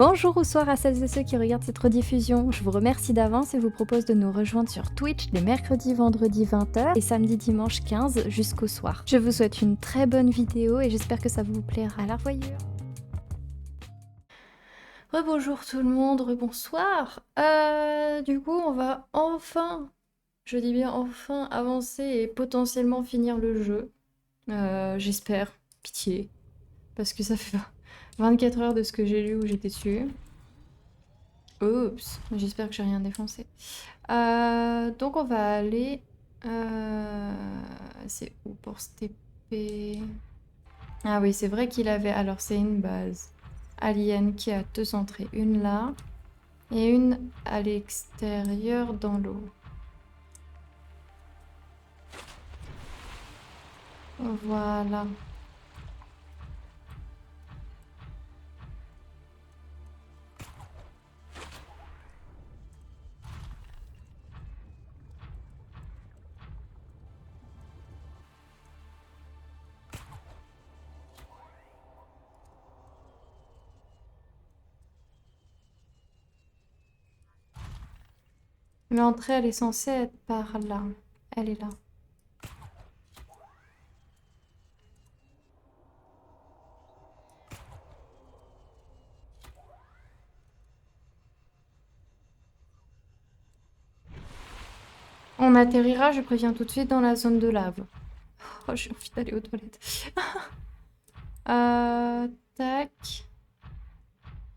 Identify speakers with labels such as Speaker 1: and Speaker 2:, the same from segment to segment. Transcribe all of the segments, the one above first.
Speaker 1: Bonjour ou soir à celles et ceux qui regardent cette rediffusion. Je vous remercie d'avance et vous propose de nous rejoindre sur Twitch les mercredis, vendredis 20h et samedi, dimanche 15 jusqu'au soir. Je vous souhaite une très bonne vidéo et j'espère que ça vous plaira. À la revoyure. Rebonjour tout le monde, rebonsoir. Du coup, on va enfin, je dis bien enfin, avancer et potentiellement finir le jeu. J'espère, pitié, parce que ça fait 24 heures de ce que j'ai lu où j'étais dessus. Oups, j'espère que j'ai rien défoncé. Donc on va aller... c'est où pour se TP? Ah oui, c'est vrai qu'il avait... Alors c'est une base alien qui a deux entrées. Une là et une à l'extérieur dans l'eau. Voilà. L'entrée, elle est censée être par là. Elle est là. On atterrira, je préviens tout de suite, dans la zone de lave. Oh, j'ai envie d'aller aux toilettes. Tac.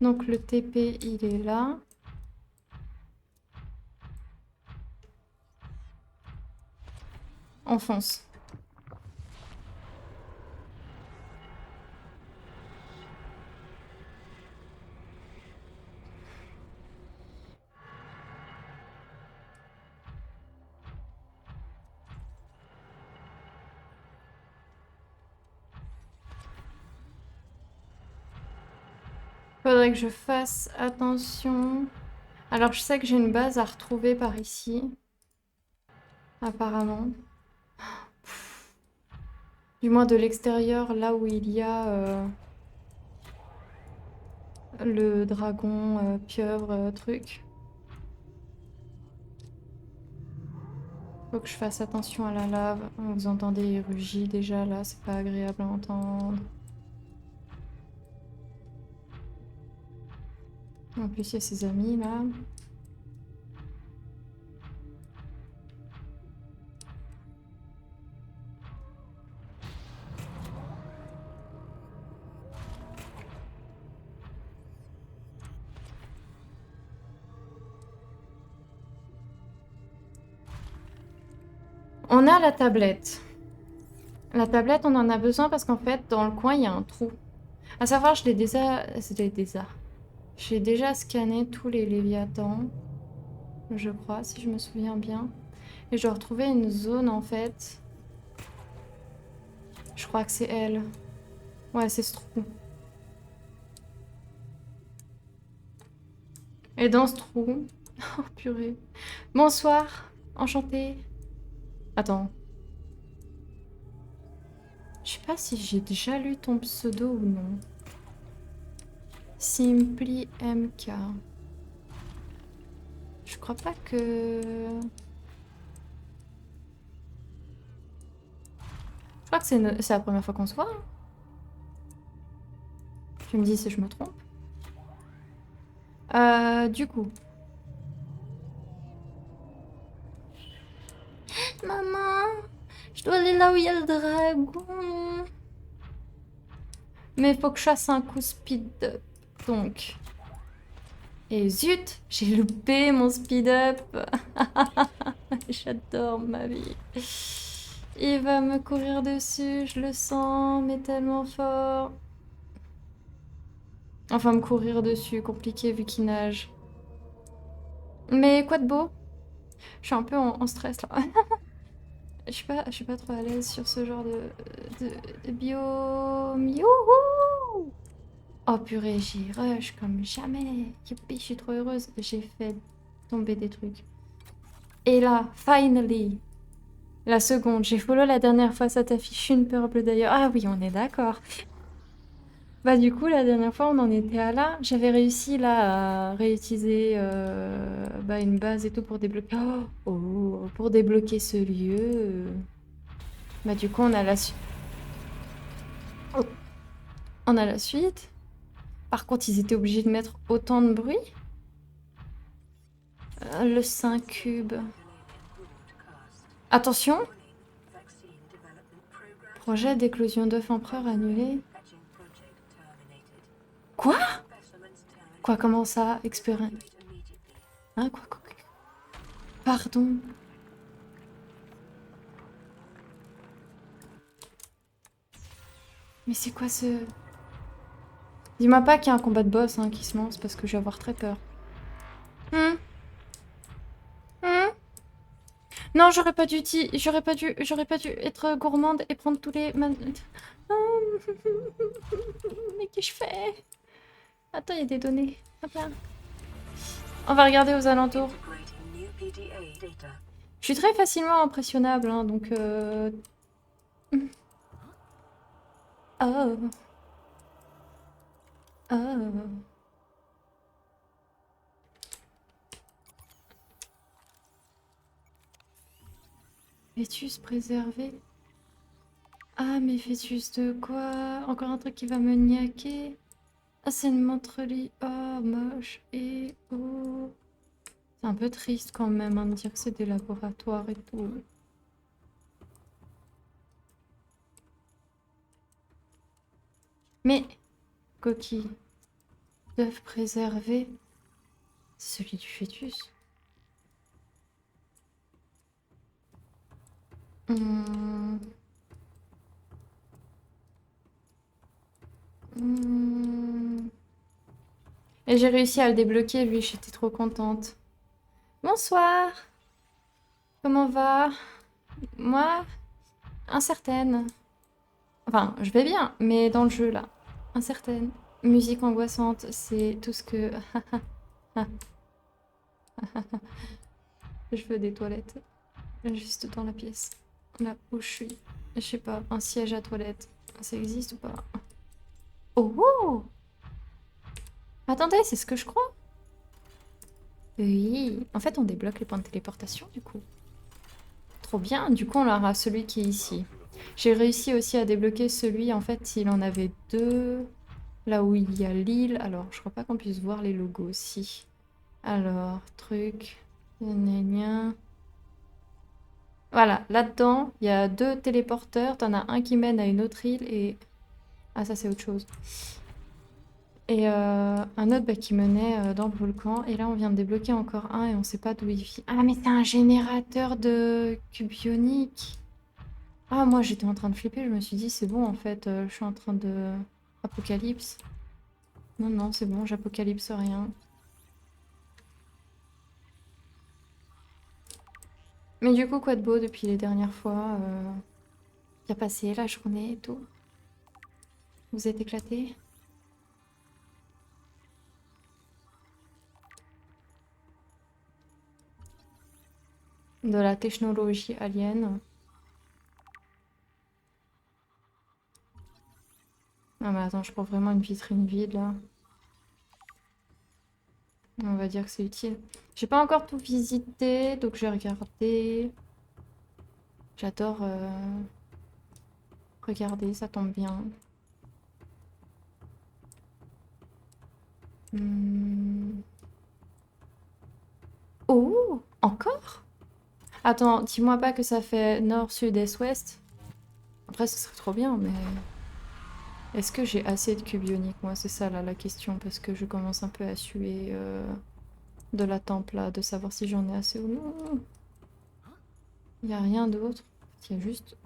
Speaker 1: Donc le TP, il est là. On fonce. Faudrait que je fasse attention. Alors, je sais que j'ai une base à retrouver par ici. Apparemment. Du moins de l'extérieur, là où il y a le dragon, pieuvre, truc. Faut que je fasse attention à la lave. Vous entendez les rugis déjà là, c'est pas agréable à entendre. En plus, il y a ses amis là. On a la tablette. La tablette, on en a besoin parce qu'en fait, dans le coin, il y a un trou. À savoir, je l'ai déjà... J'ai déjà scanné tous les léviathans, je crois, si je me souviens bien. Et je dois retrouver une zone, en fait. Je crois que c'est elle. Ouais, c'est ce trou. Et dans ce trou... Oh, purée. Bonsoir, enchantée. Attends. Je sais pas si j'ai déjà lu ton pseudo ou non. Simply MK. Je crois pas que... Je crois que c'est la première fois qu'on se voit. Hein. Tu me dis si je me trompe. Du coup... Maman, je dois aller là où il y a le dragon. Mais il faut que je fasse un coup speed up. Donc... Et zut, j'ai loupé mon speed up. J'adore ma vie. Il va me courir dessus, je le sens, mais tellement fort. Enfin, me courir dessus, compliqué vu qu'il nage. Mais quoi de beau? Je suis un peu en stress là. Je suis pas trop à l'aise sur ce genre de biome. Youhou! Oh purée, j'y rush comme jamais. Youpi, je suis trop heureuse. J'ai fait tomber des trucs. Et là, finally, la seconde. J'ai follow la dernière fois, ça t'affiche une purple d'ailleurs. Ah oui, on est d'accord. Bah du coup, la dernière fois, on en était à là. J'avais réussi là à réutiliser bah, une base et tout pour débloquer. Pour débloquer ce lieu. Bah du coup, on a la suite. Par contre, ils étaient obligés de mettre autant de bruit. Le 5 cubes. Attention! Projet d'éclosion d'œufs empereurs annulé. Quoi? Quoi, comment ça? Hein, quoi? Pardon. Mais c'est quoi ce... Dis-moi pas qu'il y a un combat de boss hein, qui se lance parce que je vais avoir très peur. Hmm. Hmm. Non, j'aurais pas dû être gourmande et prendre tous les... Mais qu'est-ce que je fais? Attends, il y a des données. Hop là. On va regarder aux alentours. Je suis très facilement impressionnable, hein, donc... Oh. Oh. Fœtus préservé. Ah, mais fœtus de quoi? Encore un truc qui va me niaquer. Ah, c'est une montre-lit. Oh, moche. Et oh. C'est un peu triste quand même hein, de dire que c'est des laboratoires et tout. Mais, coquille, d'œuf préservé, c'est celui du fœtus. Hmm. Hmm. Et j'ai réussi à le débloquer, lui, j'étais trop contente. Bonsoir. Comment va? Moi, incertaine. Enfin, je vais bien, mais dans le jeu, là. Incertaine. Musique angoissante, c'est tout ce que... Je veux des toilettes. Juste dans la pièce. Là où je suis. Je sais pas, un siège à toilette. Ça existe ou pas? Oh! Attendez, c'est ce que je crois. Oui. En fait, on débloque les points de téléportation, du coup. Trop bien. Du coup, on aura celui qui est ici. J'ai réussi aussi à débloquer celui, en fait, il en avait deux. Là où il y a l'île. Alors, je crois pas qu'on puisse voir les logos aussi. Alors, truc. Gna gna. Voilà, là-dedans, il y a deux téléporteurs. T'en as un qui mène à une autre île et... Ah, ça, c'est autre chose. Et un autre bah, qui menait dans le volcan. Et là, on vient de débloquer encore un et on sait pas d'où il vient. Ah, mais c'est un générateur de cubes ioniques. Ah, moi, j'étais en train de flipper. Je me suis dit, c'est bon, en fait, je suis en train de... Apocalypse. Non, non, c'est bon, j'apocalypse rien. Mais du coup, quoi de beau depuis les dernières fois qui a passé la journée et tout? Vous êtes éclatés? De la technologie alien. Ah mais attends, je prends vraiment une vitrine vide là. On va dire que c'est utile. J'ai pas encore tout visité, donc je vais regarder. J'adore regarder, ça tombe bien. Hmm. Oh, encore? Attends, dis-moi pas que ça fait nord, sud, est, ouest. Après, ce serait trop bien, mais... Est-ce que j'ai assez de cubes ioniques? Moi, c'est ça là la question, parce que je commence un peu à suer de la tempe là, de savoir si j'en ai assez ou non. Il n'y a rien d'autre. Il y a juste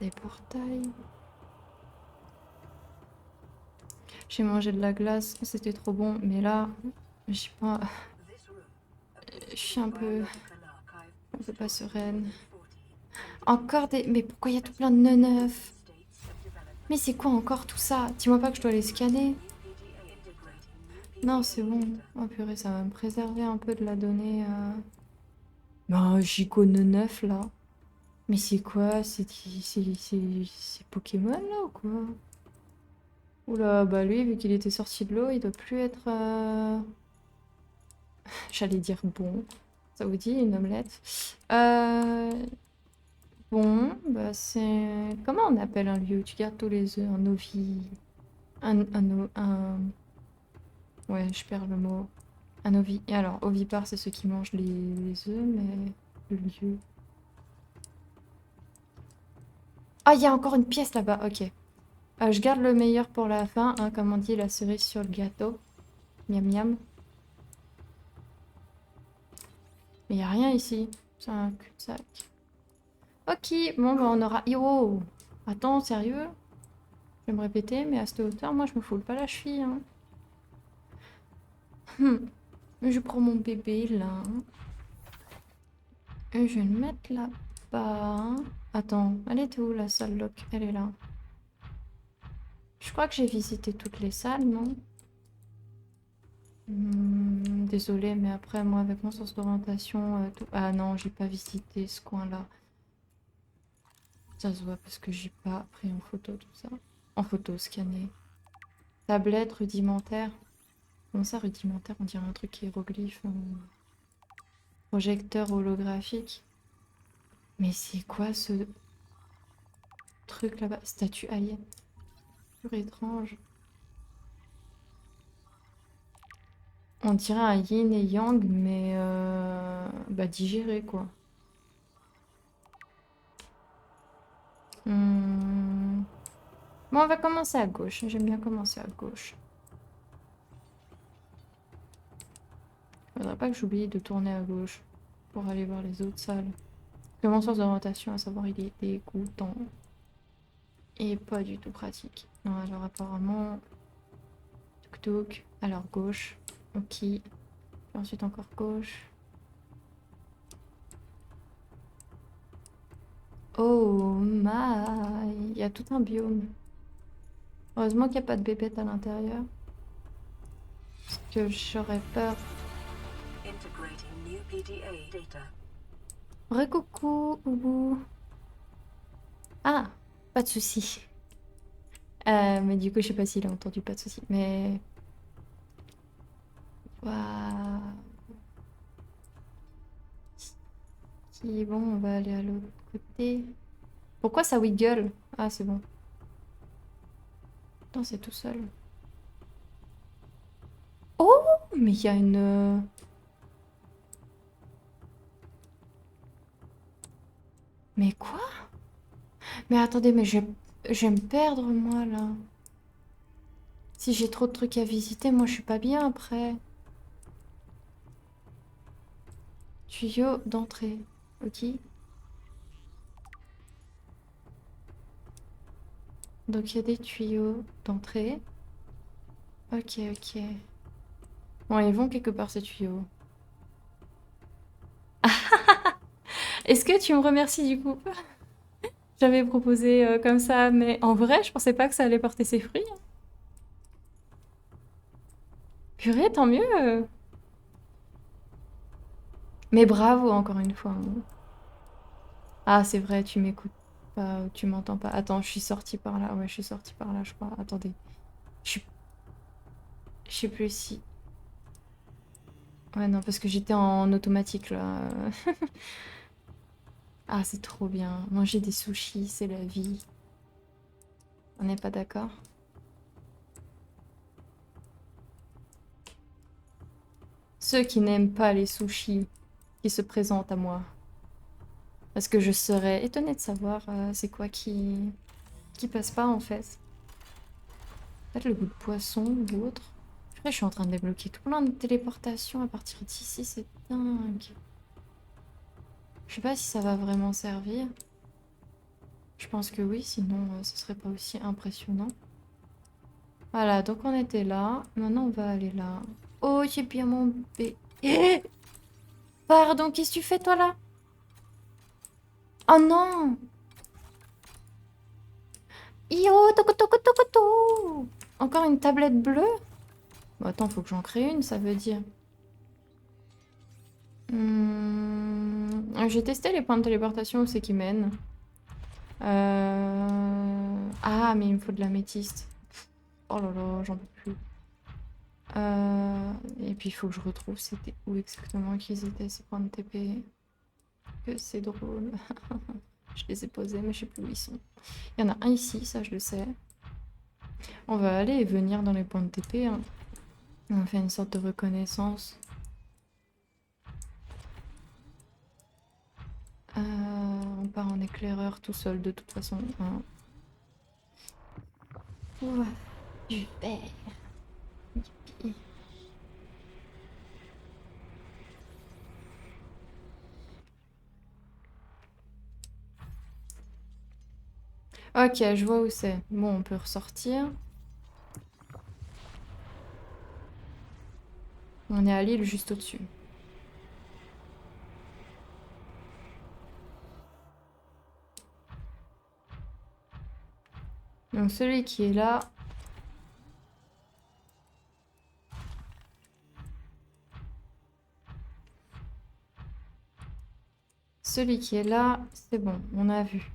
Speaker 1: des portails. J'ai mangé de la glace, c'était trop bon, mais là, je sais pas, je suis un peu pas sereine. Encore des... Mais pourquoi il y a tout plein de neufs? Mais c'est quoi encore tout ça? Dis-moi pas que je dois les scanner. Non, c'est bon. Oh purée, ça va me préserver un peu de la donnée. Non, gigot neuf là. Mais c'est quoi? C'est Pokémon là ou quoi? Oula, bah lui, vu qu'il était sorti de l'eau, il doit plus être... J'allais dire bon. Ça vous dit, une omelette? Bon, bah c'est... Comment on appelle un lieu où tu gardes tous les œufs? Un ovi... Un... Ouais, je perds le mot. Un ovi... Alors, ovipare, c'est ceux qui mangent les œufs, mais... Le lieu... Ah, il y a encore une pièce là-bas, ok. Je garde le meilleur pour la fin, hein, comme on dit, la cerise sur le gâteau. Miam miam. Mais il a rien ici. C'est un cul-de-sac. Ok, bon, bah on aura... Yo! Attends, sérieux? Je vais me répéter, mais à cette hauteur, moi, je me foule pas la cheville, hein. Je prends mon bébé, là. Et je vais le mettre là-bas. Attends, elle était où, la salle lock? Elle est là. Je crois que j'ai visité toutes les salles, non? Désolée, mais après, moi, avec mon sens d'orientation... Ah non, j'ai pas visité ce coin-là. Ça se voit parce que j'ai pas pris en photo tout ça. En photo, scanné. Tablette rudimentaire. Comment ça, rudimentaire? On dirait un truc hiéroglyphe. Projecteur holographique. Mais c'est quoi ce truc là-bas? Statue alien. Pur étrange. On dirait un yin et yang, mais bah digéré quoi. Bon, on va commencer à gauche. J'aime bien commencer à gauche. Faudrait pas que j'oublie de tourner à gauche pour aller voir les autres salles. Que mon sens d'orientation, à savoir, il est dégoûtant. Et pas du tout pratique. Non, alors apparemment... Tuk tuk. Alors gauche. Ok. Puis ensuite encore gauche. Oh my. Il y a tout un biome. Heureusement qu'il n'y a pas de bébête à l'intérieur. Parce que j'aurais peur. Recoucou, Oubou. Ah, pas de souci. Mais du coup, je sais pas s'il a entendu, pas de souci. Mais... Waouh. Qui bon, on va aller à l'autre côté. Pourquoi ça wiggle? Ah, c'est bon. Non, c'est tout seul. Oh, mais il y a une... Mais quoi? Mais attendez, mais je vais me perdre, moi, là. Si j'ai trop de trucs à visiter, moi, je suis pas bien après. Tuyau d'entrée. Ok. Donc, il y a des tuyaux d'entrée. Ok, ok. Bon, ils vont quelque part, ces tuyaux. Est-ce que tu me remercies, du coup? J'avais proposé comme ça, mais en vrai, je pensais pas que ça allait porter ses fruits. Purée, tant mieux. Mais bravo, encore une fois. Ah, c'est vrai, tu m'écoutes pas, tu m'entends pas. Attends, je suis sortie par là. Ouais, je suis sortie par là, je crois. Attendez. Je sais plus si... Ouais, non, parce que j'étais en automatique, là. Ah, c'est trop bien. Manger des sushis, c'est la vie. On n'est pas d'accord? Ceux qui n'aiment pas les sushis, qui se présentent à moi. Parce que je serais étonnée de savoir c'est quoi qui passe pas, en fait. Peut-être le goût de poisson ou autre. Après, je suis en train de débloquer tout plein de téléportations à partir d'ici, c'est dingue. Je sais pas si ça va vraiment servir. Je pense que oui, sinon ce serait pas aussi impressionnant. Voilà, donc on était là. Maintenant, on va aller là. Oh, j'ai bien mon bébé. Pardon, qu'est-ce que tu fais, toi, là? Oh non! Yo, toco toco toco to. Encore une tablette bleue? Bon, attends, faut que j'en crée une, ça veut dire. J'ai testé les points de téléportation où c'est qui mènent. Ah, mais il me faut de l'améthyste. Oh là là, j'en peux plus. Et puis il faut que je retrouve c'était où exactement qu'ils étaient ces points de TP. Que c'est drôle. Je les ai posés mais je sais plus où ils sont. Il y en a un ici, ça je le sais. On va aller et venir dans les points de TP. Hein. On fait une sorte de reconnaissance. On part en éclaireur tout seul de toute façon. Hein. Ouais. Super. Youpi. Ok, je vois où c'est. Bon, on peut ressortir. On est à l'île juste au-dessus. Donc celui qui est là... Celui qui est là, c'est bon, on a vu.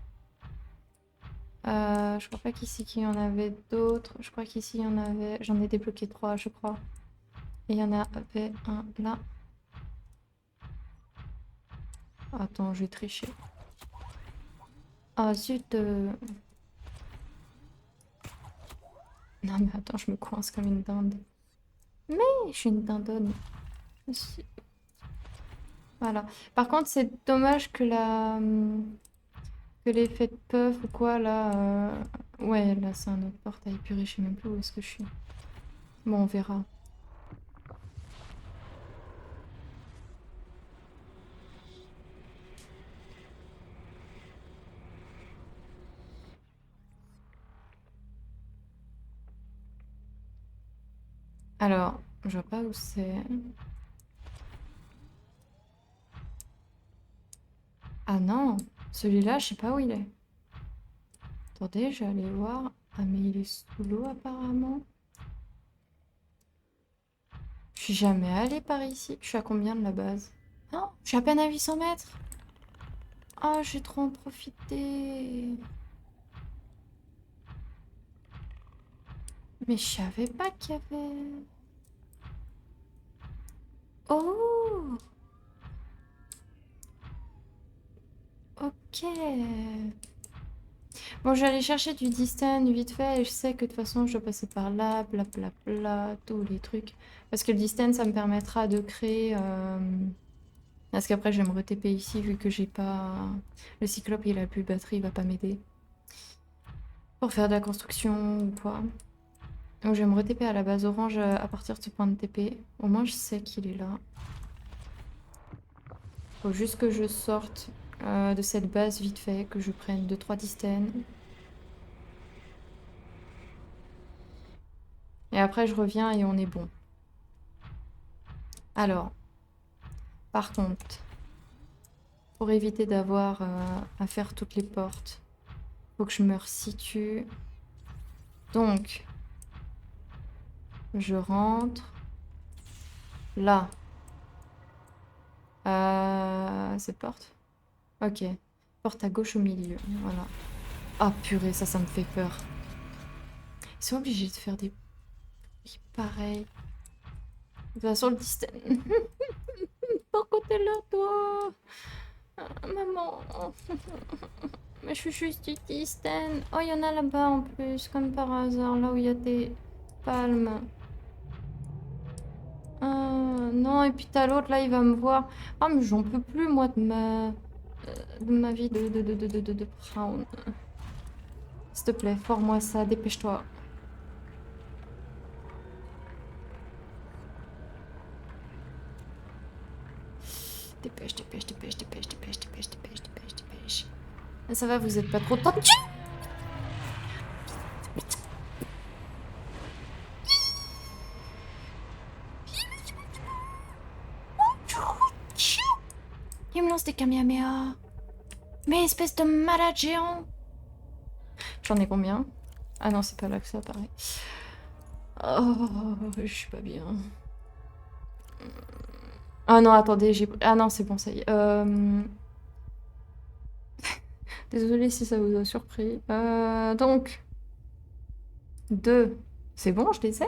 Speaker 1: Je crois pas qu'ici qu'il y en avait d'autres. Je crois qu'ici il y en avait... J'en ai débloqué 3, je crois. Et il y en avait un là. Attends, je vais tricher. Ah zut. Non mais attends, je me coince comme une dinde. Mais je suis une dindonne. Voilà. Par contre, c'est dommage que la... Que l'effet de puff ou quoi, là... Ouais, là, c'est un autre portail. Purée, je sais même plus où est-ce que je suis. Bon, on verra. Alors, je vois pas où c'est. Ah non, celui-là, je sais pas où il est. Attendez, je vais aller voir. Ah, mais il est sous l'eau, apparemment. Je suis jamais allée par ici. Je suis à combien de la base? Non, je suis à peine à 800 mètres. Ah, j'ai trop en profité. Mais je savais pas qu'il y avait... Oh! Ok. Bon, je vais aller chercher du distan vite fait et je sais que de toute façon je dois passer par là, blablabla, tous les trucs. Parce que le distan ça me permettra de créer... Parce qu'après je vais me re-TP ici vu que j'ai pas... Le cyclope il a plus de batterie, il va pas m'aider. Pour faire de la construction ou quoi. Donc je vais me re-TP à la base orange à partir de ce point de TP. Au moins je sais qu'il est là. Faut juste que je sorte de cette base vite fait, que je prenne 2-3 distan. Et après je reviens et on est bon. Alors, par contre, pour éviter d'avoir à faire toutes les portes, faut que je me resitue. Donc, je rentre là. Cette porte? Ok. Porte à gauche au milieu. Voilà. Ah purée, ça me fait peur. Ils sont obligés de faire des bruits pareils. De toute façon, le distan... Pourquoi t'es là, toi? Maman. Mais je suis juste du distan. Oh, il y en a là-bas en plus, comme par hasard, là où il y a des palmes. Non, et puis t'as l'autre, là, il va me voir. Ah, mais j'en peux plus, moi, de ma vie de Brown. S'il te plaît, fors-moi ça, dépêche-toi. Dépêche, dépêche, dépêche, dépêche, dépêche, dépêche, dépêche, dépêche, dépêche. Ça va, vous êtes pas trop tendu? Il me lance des kamehameha. Mais espèce de malade géant. J'en ai combien? Ah non, c'est pas là que ça apparaît. Oh, je suis pas bien. Ah non, attendez, j'ai... Ah non, c'est bon, ça y est. Désolée si ça vous a surpris. Donc, 2. C'est bon, je les ai.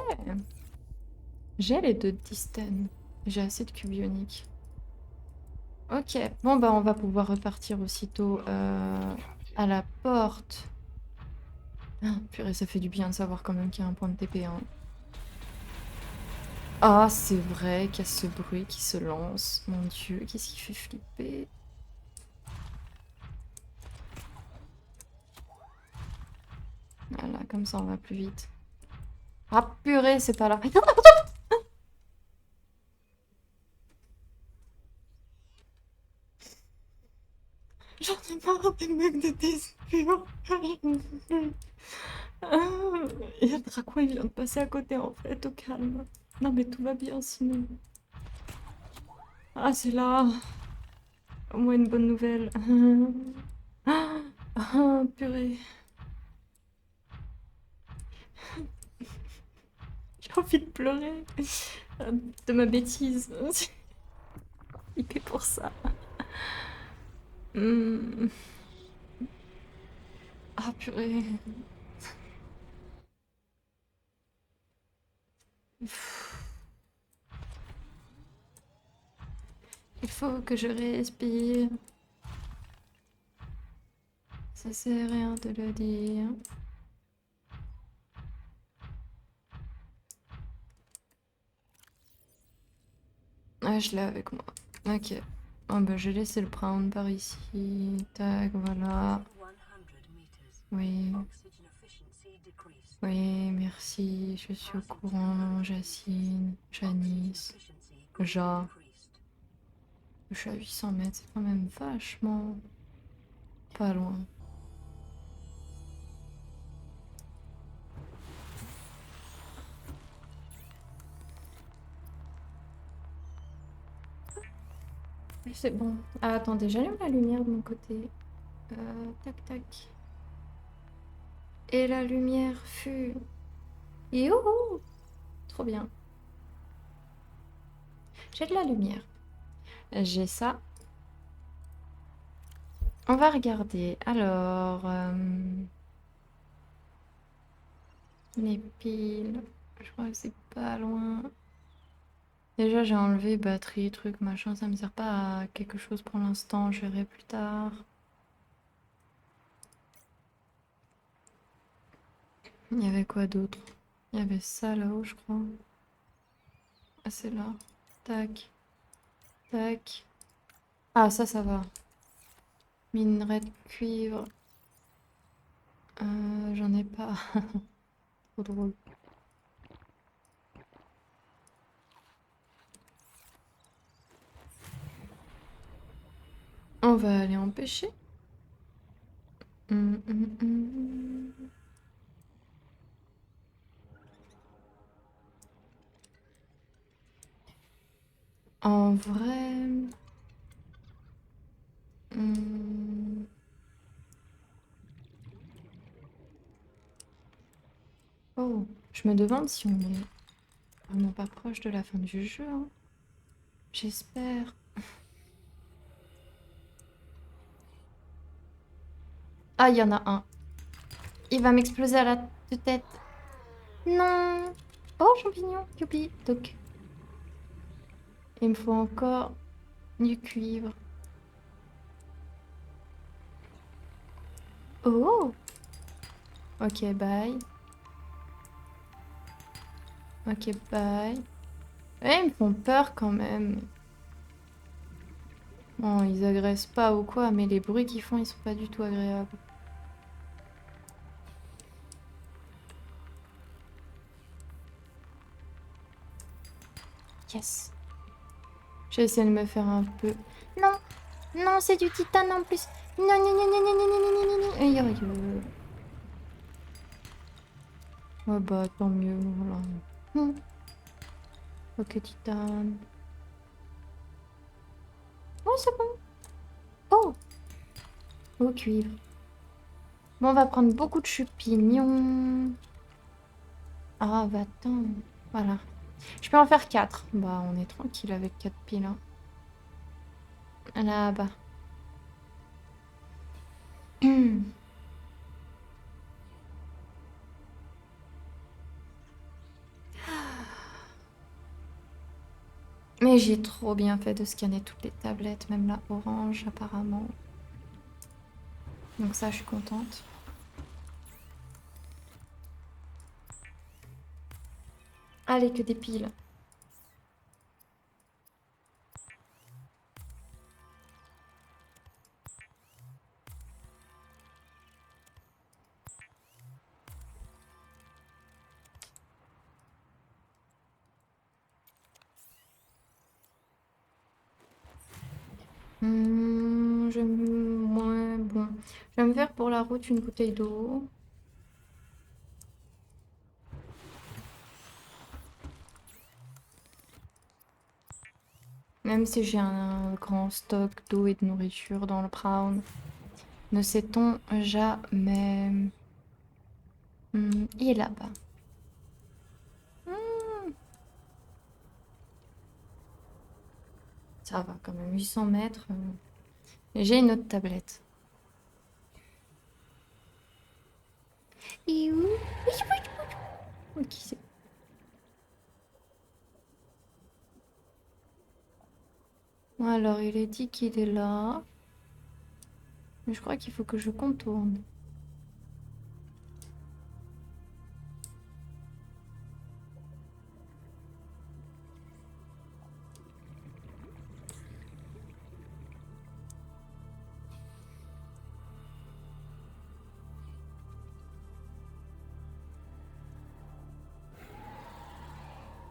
Speaker 1: J'ai les 2 Disten. J'ai assez de cubes ioniques. Ok, bon bah on va pouvoir repartir aussitôt à la porte. Ah, purée, ça fait du bien de savoir quand même qu'il y a un point de TP. Hein. Ah, c'est vrai qu'il y a ce bruit qui se lance. Mon Dieu, qu'est-ce qui fait flipper? Voilà, comme ça on va plus vite. Ah purée, c'est pas là. J'en ai marre des mecs de Despure. Il y a le Draco, il vient de passer à côté en fait, au calme. Non mais tout va bien sinon. Ah c'est là. Au moins une bonne nouvelle. Ah, purée. J'ai envie de pleurer. De ma bêtise. Il paie pour ça. Ah purée. Il faut que je respire. Ça sert à rien de le dire. Ah, je l'ai avec moi. Ok. Oh, bah, j'ai laissé le prendre par ici. Tac, voilà. Oui. Oui, merci. Je suis au courant. Jacine, Janice, Ja. Je suis à 800 mètres. C'est quand même vachement pas loin. C'est bon. Ah, attendez, j'allume la lumière de mon côté. Tac, tac. Et la lumière fut... Youhou! Trop bien. J'ai de la lumière. J'ai ça. On va regarder. Alors... les piles... Je crois que c'est pas loin. Déjà, j'ai enlevé batterie, truc, machin. Ça me sert pas à quelque chose pour l'instant. Je verrai plus tard. Il y avait quoi d'autre? Il y avait ça là-haut, je crois. Ah, c'est là. Tac. Tac. Ah, ça va. Minerai de cuivre. J'en ai pas. Trop drôle. On va aller en pêcher. Hum, hum, hum. En vrai... hum. Oh, je me demande si on est vraiment pas proche de la fin du jeu. Hein. J'espère. Ah, il y en a un. Il va m'exploser à la tête. Non. Oh, champignon. Youpi. Donc, il me faut encore du cuivre. Oh. Ok, bye. Ok, bye. Ouais, ils me font peur quand même. Bon, ils agressent pas ou quoi, mais les bruits qu'ils font, ils sont pas du tout agréables. Yes. J'ai essayé de me faire un peu... Non. Non, c'est du titane en plus. Non, non, non, non, non, non, non, non, non, non, non, non. Oh bah, tant mieux, voilà. Ok, titane. Oh, c'est bon. Oh. Oh, cuivre. Bon, on va prendre beaucoup de champignons. Ah, bah attends. Voilà. Je peux en faire 4. Bah, on est tranquille avec 4 piles. Hein. Là-bas. Mais j'ai trop bien fait de scanner toutes les tablettes, même la orange apparemment. Donc ça, je suis contente. Allez, que des piles. Ouais, bon. Je vais me faire pour la route une bouteille d'eau. Même si j'ai un grand stock d'eau et de nourriture dans le Brown. Ne sait-on jamais. Il est là-bas. Ça va quand même, 800 mètres. Et j'ai une autre tablette. Et où? Qui c'est? Alors, il est dit qu'il est là. Mais je crois qu'il faut que je contourne.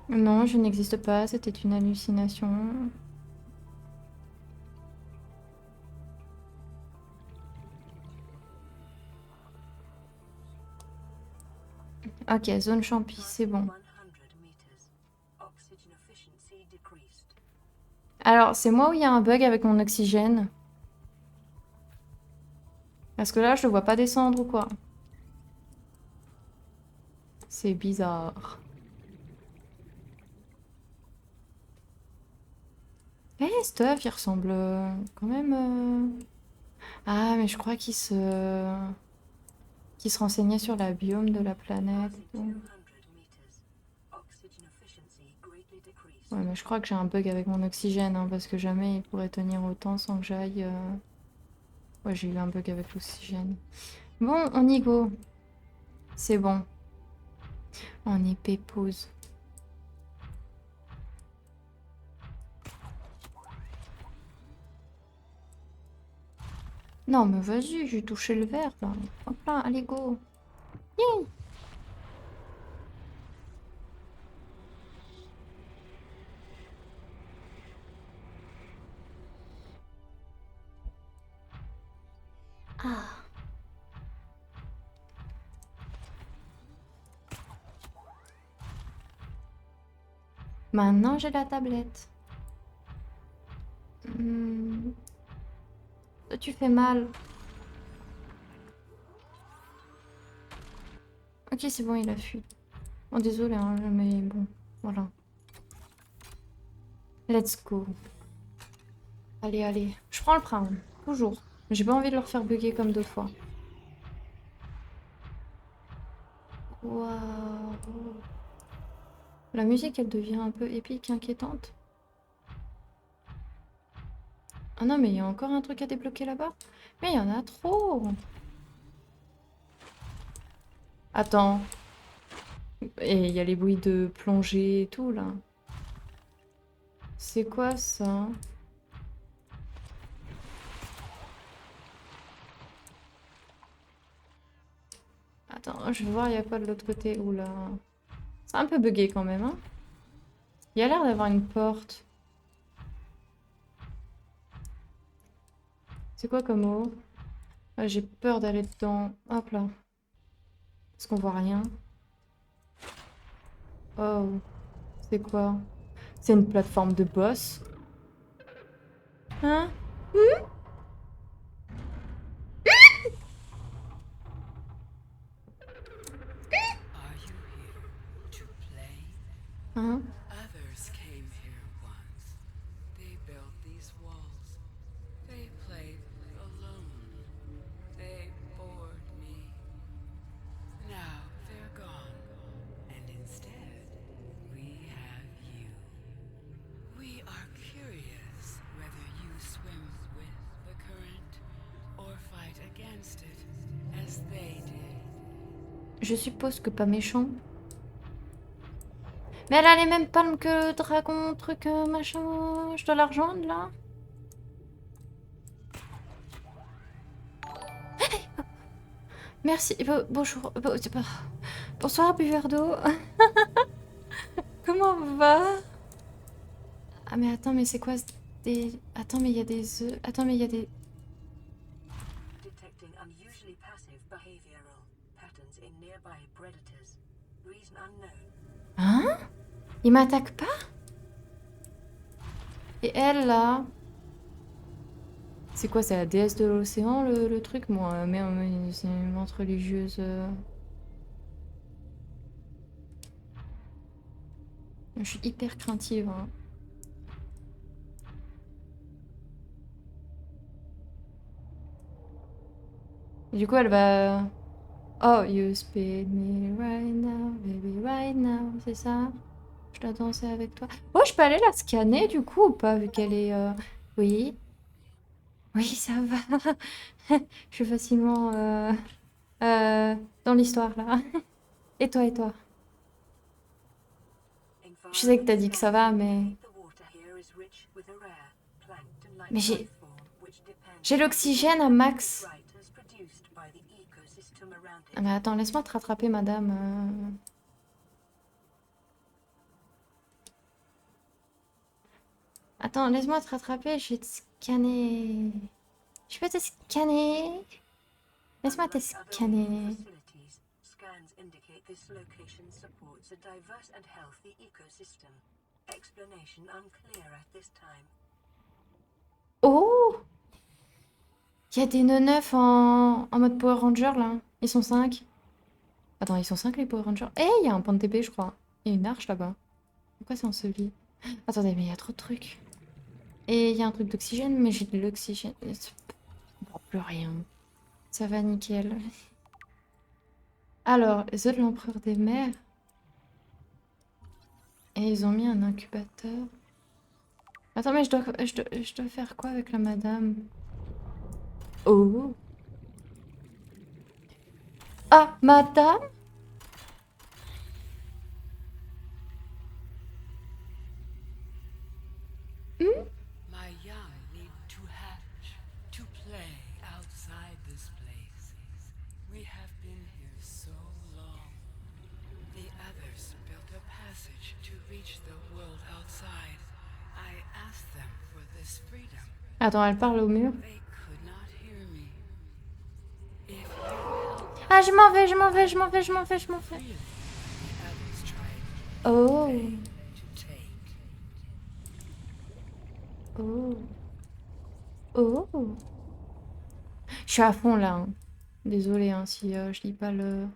Speaker 1: Non, je n'existe pas, c'était une hallucination. Ok, zone champi, c'est bon. Alors, c'est moi où il y a un bug avec mon oxygène? Parce que là, je le vois pas descendre ou quoi? C'est bizarre. Eh, Stuff, il ressemble quand même... Ah, mais je crois qu'il se renseignait sur la biome de la planète et tout. Ouais, mais je crois que j'ai un bug avec mon oxygène, hein, parce que jamais il pourrait tenir autant sans que j'aille... Ouais, j'ai eu un bug avec l'oxygène. Bon, on y go. C'est bon. On y pépose. Non, mais vas-y, j'ai touché le verre, là. Hop là, allez, go. Yay. Ah. Maintenant, j'ai la tablette. Toi, tu fais mal. Ok, c'est bon, il a fui. Oh, désolé, hein, mais bon, voilà. Let's go. Allez, allez. Je prends le prime. Toujours. J'ai pas envie de leur faire bugger comme d'autres fois. Waouh. La musique, elle devient un peu épique, inquiétante. Ah non, mais il y a encore un truc à débloquer là-bas. Mais il y en a trop. Attends. Et il y a les bruits de plongée et tout, là. C'est quoi, ça? Attends, je vais voir, il y a quoi de l'autre côté. Oula. C'est un peu bugué quand même, hein. Il y a l'air d'avoir une porte. C'est quoi comme eau? Ah, j'ai peur d'aller dedans. Hop là. Parce qu'on voit rien. Oh. C'est quoi? C'est une plateforme de boss? Hein?
Speaker 2: Are you here to play?
Speaker 1: Hein?
Speaker 2: Others came here once. They built these walls.
Speaker 1: Je suppose que pas méchant. Mais elle a les mêmes palmes que le dragon, truc, machin. Je dois la rejoindre là. Merci. Bonjour. Bonsoir, buveur d'eau. Comment on va? Ah mais attends, mais c'est quoi des... Attends, mais il y a des œufs. Attends, mais il y a des...
Speaker 3: Detecting unusually passive behavioral patterns in nearby predators. Reason unknown.
Speaker 1: Hein? Il m'attaque pas? Et elle, là? C'est quoi, c'est la déesse de l'océan, le truc? Moi, mais c'est une menthe religieuse... Je suis hyper craintive, hein. Et du coup, elle va... Oh, you spin me right now, baby, right now, c'est ça? Je dois danser avec toi. Oh, je peux aller la scanner, du coup, ou pas, vu qu'elle est... Oui. Oui, ça va. Je suis facilement... dans l'histoire, là. Et toi, et toi? Je sais que t'as dit que ça va, mais... Mais j'ai l'oxygène à max. Ah, mais attends, laisse-moi te rattraper, madame. Attends, laisse-moi te rattraper, je vais te scanner. Je peux te scanner? Laisse-moi te scanner.
Speaker 3: Scans indicate this location supports a diverse and healthy ecosystem. Explanation unclear at this time.
Speaker 1: Oh! Il y a des neufs en mode Power Ranger, là. Ils sont 5. Attends, ils sont 5 les Power Rangers. Eh, il y a un point de TP, je crois. Il y a une arche là-bas. Pourquoi c'est enseveli? Attendez, mais il y a trop de trucs. Et il y a un truc d'oxygène, mais j'ai de l'oxygène. Je comprends plus rien. Ça va nickel. Alors, les œufs de l'empereur des mers. Et ils ont mis un incubateur. Attends, mais je dois faire quoi avec la madame? Oh! Ah, madame?
Speaker 2: My young need to hatch, to play outside this place. We have been here so long. The others built a passage to reach the world outside. I asked them for this freedom.
Speaker 1: Attends, elle parle au mur.
Speaker 2: They could not hear me. If you help
Speaker 1: Ah, je m'en vais, je m'en vais, je m'en vais, je m'en vais, je m'en vais.
Speaker 2: really, the others tried
Speaker 1: Oh!
Speaker 2: to take.
Speaker 1: Oh! Oh! Je suis à fond là. Hein. Désolée hein, si je lis pas le...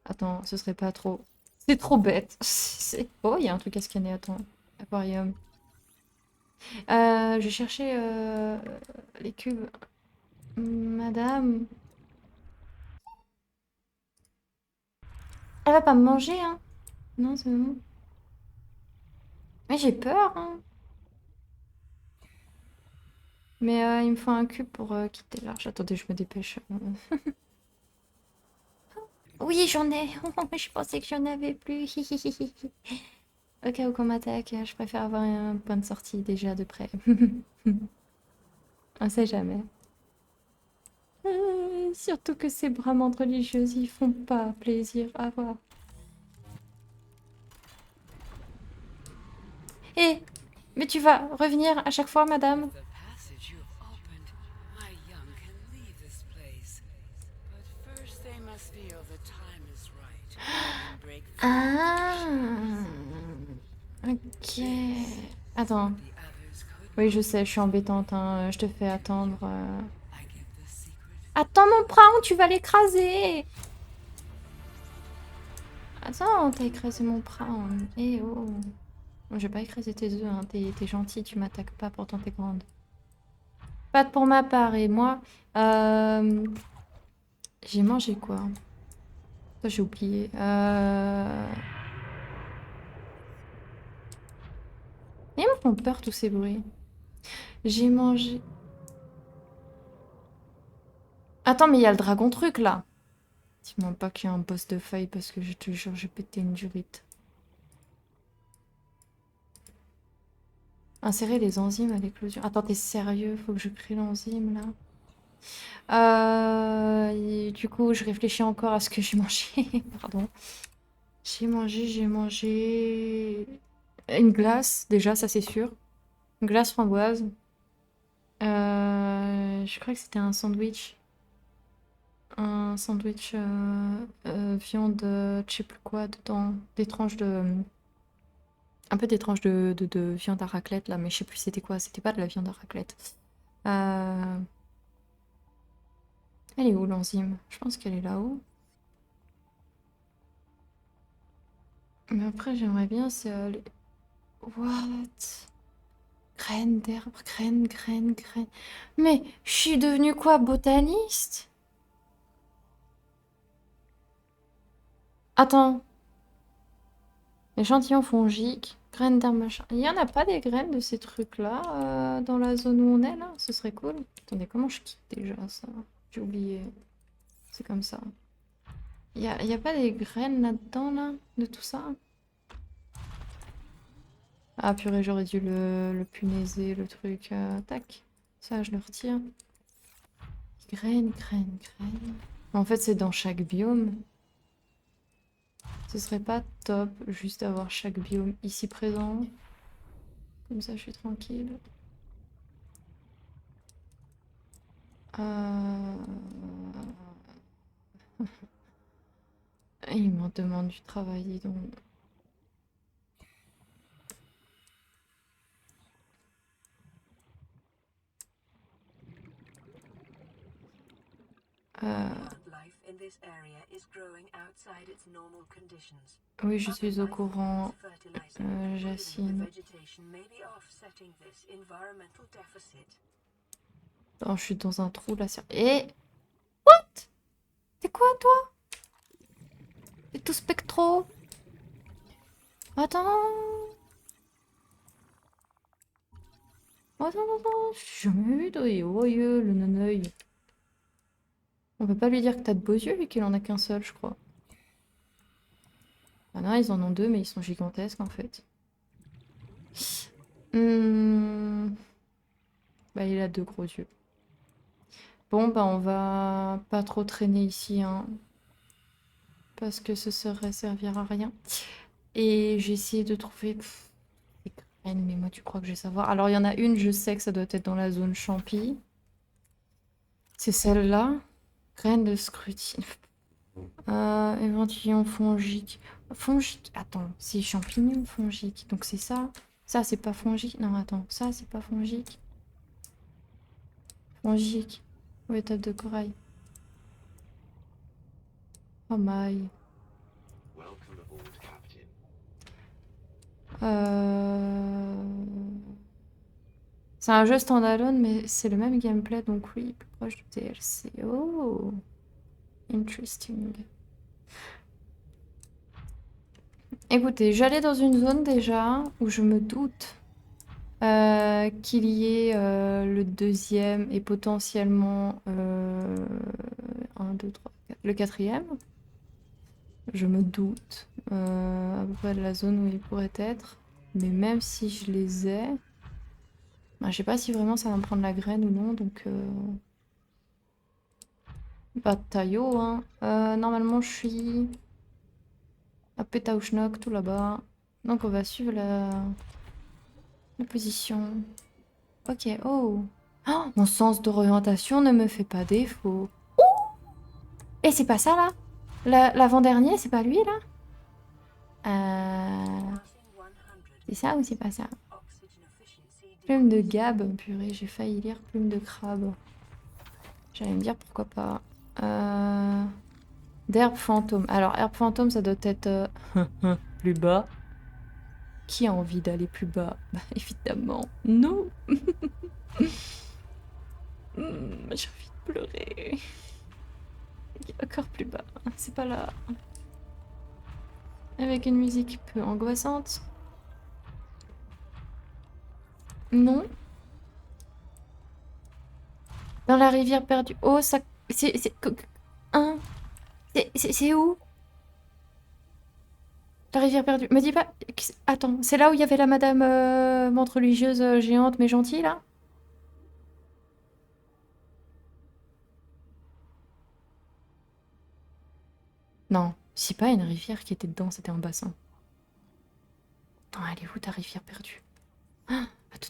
Speaker 1: Attends, ce serait pas trop... C'est trop bête. Oh, il y a un truc à scanner, attends. Aquarium. Je vais chercher les cubes. Madame... Elle va pas me manger, hein? Non, c'est bon. Mais j'ai peur, hein. Mais il me faut un cube pour quitter l'arche. Attendez, je me dépêche. Oui, j'en ai. Je pensais que j'en avais plus. Au cas où qu'on m'attaque, je préfère avoir un point de sortie déjà de près. On sait jamais. Surtout que ces bramantes religieuses, ils font pas plaisir à voir. Hé, mais tu vas revenir à chaque fois, madame?
Speaker 2: The passage you have opened, my young can leave this place. But first they must feel the time is right and break free.
Speaker 1: Ah, ok. Attends.
Speaker 2: The others could
Speaker 1: Oui, je sais, je suis embêtante, hein. Je te fais attendre.
Speaker 2: I give the secret.
Speaker 1: Attends mon praon, tu vas l'écraser! Attends, t'as écrasé mon praon. Eh oh. Bon, je vais pas écraser tes œufs, hein. T'es gentil, tu m'attaques pas, pourtant t'es grande. Pas pour ma part, et moi... J'ai mangé quoi? Ça, j'ai oublié. Ils me font peur tous ces bruits. J'ai mangé... Attends, mais il y a le dragon truc là. Dis-moi pas qu'il y a un boss de faille parce que je te jure, j'ai pété une durite. Insérer les enzymes à l'éclosion. Attends, t'es sérieux? Faut que je crée l'enzyme là. Et du coup, je réfléchis encore à ce que j'ai mangé. Pardon. J'ai mangé une glace, déjà, ça c'est sûr. Une glace framboise. Je crois que c'était un sandwich. Un sandwich viande, je sais plus quoi dedans. Des tranches de. Un peu des tranches de viande à raclette là, mais je sais plus c'était quoi. C'était pas de la viande à raclette. Elle est où l'enzyme? Je pense qu'elle est là-haut. Mais après, j'aimerais bien, c'est aller. What? Graines d'herbe, graines. Mais je suis devenue quoi, botaniste? Attends. Échantillon fongique, graines d'herbe machin. Il y en a pas des graines de ces trucs-là dans la zone où on est là? Ce serait cool. Attendez, comment je quitte déjà ça? J'ai oublié. C'est comme ça. Y a pas des graines là-dedans là? De tout ça? Ah purée, j'aurais dû le punaiser, le truc. Tac. Ça, je le retire. Graines. En fait, c'est dans chaque biome. Ce serait pas top juste d'avoir chaque biome ici présent. Comme ça, je suis tranquille. Il m'en demande du travail, dis donc.
Speaker 3: Wildlife in this area is growing outside its normal conditions.
Speaker 1: Oui, je suis au courant,
Speaker 3: Fertilizing within the
Speaker 1: Jacine.
Speaker 3: vegetation may be offsetting this environmental deficit.
Speaker 1: Oh, je suis dans un trou là. Et what? T'es quoi toi? T'es tout spectro? Attends. Attends. J'ai jamais vu d'œil. Oh, le non-œil. On peut pas lui dire que t'as de beaux yeux vu qu'il en a qu'un seul, je crois. Ah non, ils en ont deux, mais ils sont gigantesques en fait. Bah, il a deux gros yeux. Bon, bah, on va pas trop traîner ici, hein. Parce que ce serait servir à rien. Et j'ai essayé de trouver des graines, mais moi, tu crois que je vais savoir? Alors, il y en a une, je sais que ça doit être dans la zone champi. C'est celle-là. Graines de scrutine. Échantillon fongique. Fongique. Attends, c'est champignon fongique. Donc c'est ça. Ça, c'est pas fongique. Non, attends. Ça, c'est pas fongique. Fongique. Ou étape de corail. Oh my. C'est un jeu standalone, mais c'est le même gameplay, donc oui, plus proche du DLC. Oh, interesting. Écoutez, j'allais dans une zone déjà où je me doute qu'il y ait le deuxième et potentiellement 1, 2, 3, 4, le quatrième. Je me doute à peu près de la zone où il pourrait être. Mais même si je les ai, bah, je sais pas si vraiment ça va me prendre la graine ou non, donc pas de taillot, hein. Normalement, je suis à Pétaouchnok, tout là-bas. Donc on va suivre la position. Ok, oh. Oh, mon sens d'orientation ne me fait pas défaut. Oh, et c'est pas ça, là? L'avant-dernier, c'est pas lui, là? C'est ça ou c'est pas ça? Plume de Gab, purée, j'ai failli lire plume de crabe. J'allais me dire pourquoi pas. D'herbe fantôme. Alors, herbe fantôme, ça doit être plus bas. Qui a envie d'aller plus bas? Bah, évidemment, non. J'ai envie de pleurer. Il y a encore plus bas. C'est pas là. Avec une musique peu angoissante. Non. Dans la rivière perdue. Oh, ça... C'est... Hein? C'est... C'est où? La rivière perdue. Me dis pas... Attends, c'est là où il y avait la madame montre religieuse géante mais gentille, là? Non, c'est pas une rivière qui était dedans, c'était un bassin. Attends, elle est où ta rivière perdue? Ah, attends.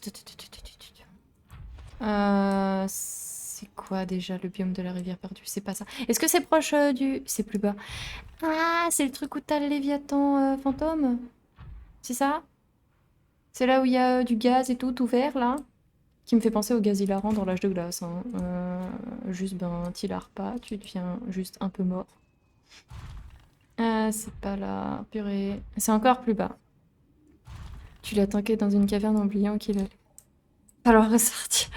Speaker 1: C'est quoi déjà le biome de la rivière perdue? C'est pas ça. Est-ce que c'est proche du... C'est plus bas. Ah, c'est le truc où t'as le Léviathan fantôme? C'est ça? C'est là où il y a du gaz et tout vert, là? Qui me fait penser au gaz hilarant dans l'âge de glace, hein. Juste, ben, t'hilares pas, tu deviens juste un peu mort. C'est pas là, purée. C'est encore plus bas. Tu l'as tanké dans une caverne en oubliant qu'il allait falloir ressortir.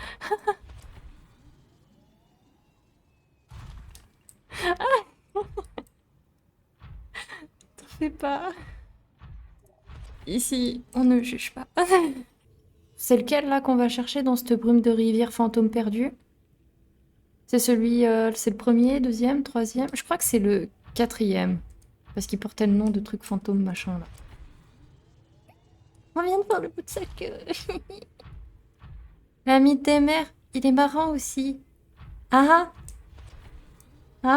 Speaker 1: T'en fais pas. Ici, on ne juge pas. C'est lequel, là, qu'on va chercher dans cette brume de rivière fantôme perdue? C'est celui... c'est le premier, deuxième, troisième? Je crois que c'est le quatrième. Parce qu'il portait le nom de truc fantôme machin, là. On vient de voir le bout de sa queue. L'ami des mers, il est marrant aussi. Ah ah.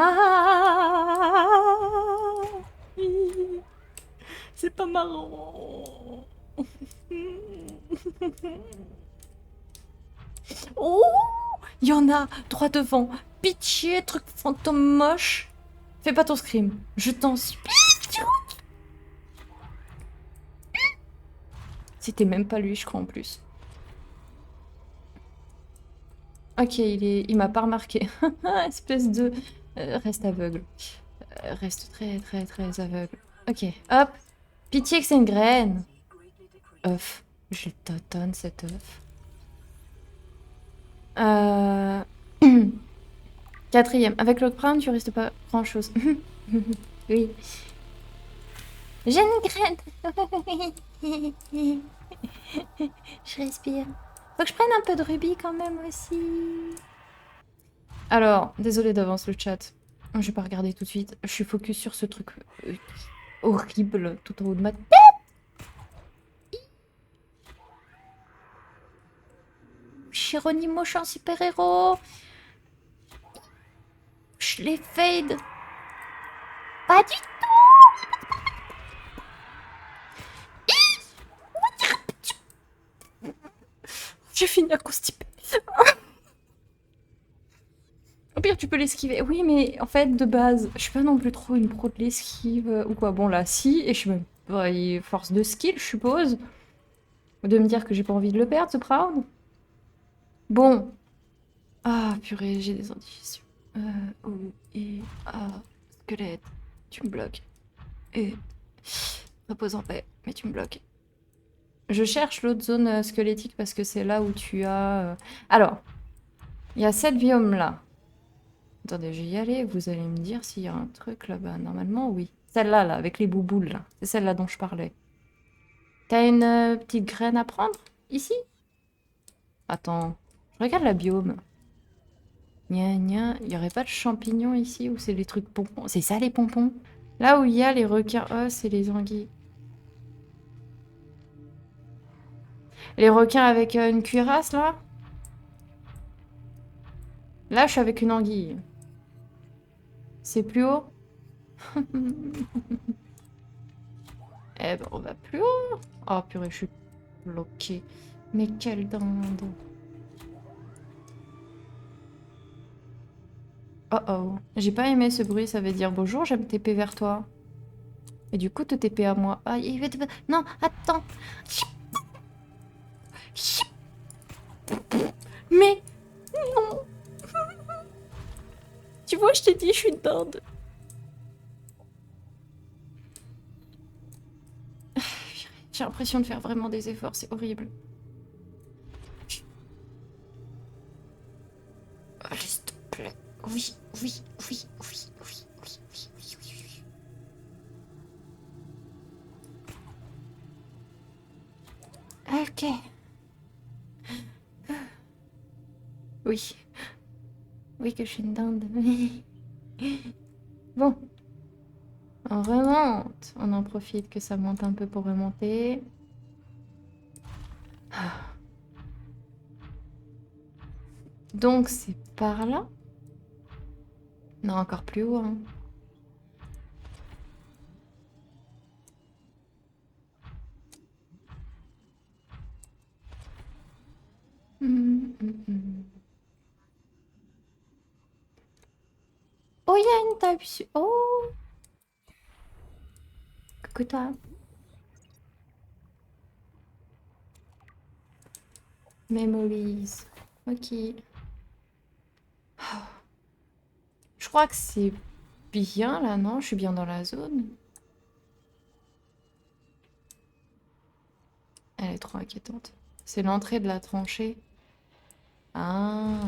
Speaker 1: C'est pas marrant. Oh, il y en a droit devant. Pitié, truc fantôme moche. Fais pas ton scream, je t'en supplie. C'était même pas lui, je crois, en plus. Ok, il m'a pas remarqué. Espèce de... reste aveugle. Reste très, très, très aveugle. Ok, hop. Pitié que c'est une graine. Œuf. Je tâtonne cet œuf. Quatrième. Avec le prime, tu restes pas grand-chose. Oui. J'ai une graine. Je respire. Faut que je prenne un peu de rubis quand même aussi. Alors, désolé d'avance le chat. Je vais pas regarder tout de suite. Je suis focus sur ce truc horrible tout en haut de ma tête. Chironimo, je suis un super-héros. Je les fade. Pas du tout. J'ai fini à constiper. Au pire, tu peux l'esquiver. Oui, mais en fait, de base, je suis pas non plus trop une pro de l'esquive ou quoi. Bon, là, si, et je suis même pas force de skill, je suppose. De me dire que j'ai pas envie de le perdre, ce Proud. Bon. Ah, purée, j'ai des indigestions. Et... Ah, squelette, tu me bloques. Et... Repose en paix, mais tu me bloques. Je cherche l'autre zone squelettique parce que c'est là où tu as... Alors, il y a cette biome-là. Attendez, je vais y aller. Vous allez me dire s'il y a un truc là-bas. Normalement, oui. Celle-là, là, avec les bouboules, là. C'est celle-là dont je parlais. T'as une petite graine à prendre ici? Attends, je regarde la biome. Gna gna, il y aurait pas de champignons ici ou c'est les trucs pompons? C'est ça les pompons? Là où il y a les requins, oh, c'est les anguilles. Les requins avec une cuirasse là? Là, je suis avec une anguille. C'est plus haut? Eh ben, on va plus haut. Oh purée, je suis bloquée. Mais quelle dinde. Oh oh. J'ai pas aimé ce bruit, ça veut dire bonjour, j'aime TP vers toi. Et du coup, te TP à moi. Ah, il veut non, attends. Mais non. Tu vois, je t'ai dit, je suis une dinde. J'ai l'impression de faire vraiment des efforts, c'est horrible. Oh, s'il te plaît. Oui, oui, oui, oui, oui, oui, oui, oui, oui, oui. Ok. Oui. Oui que je suis une dinde. Bon. On remonte. On en profite que ça monte un peu pour remonter. Donc c'est par là? Non, encore plus haut. Hein. Oh, il y a une table. Oh! Coucou toi. Memories. Ok. Je crois que c'est bien là, non? Je suis bien dans la zone. Elle est trop inquiétante. C'est l'entrée de la tranchée. Ah.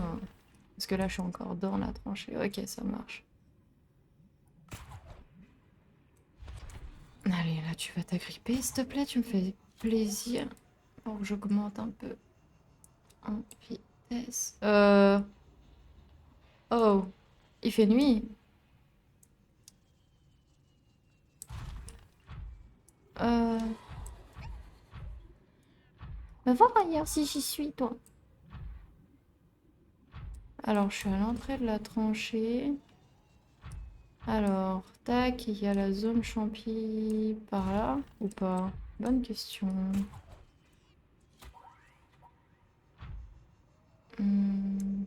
Speaker 1: Parce que là, je suis encore dans la tranchée. Ok, ça marche. Allez, là, tu vas t'agripper, s'il te plaît. Tu me fais plaisir. Pour que j'augmente un peu en vitesse. Oh. Il fait nuit. Va voir ailleurs si j'y suis, toi. Alors, je suis à l'entrée de la tranchée. Alors, tac, il y a la zone champi par là ou pas? Bonne question. Hmm.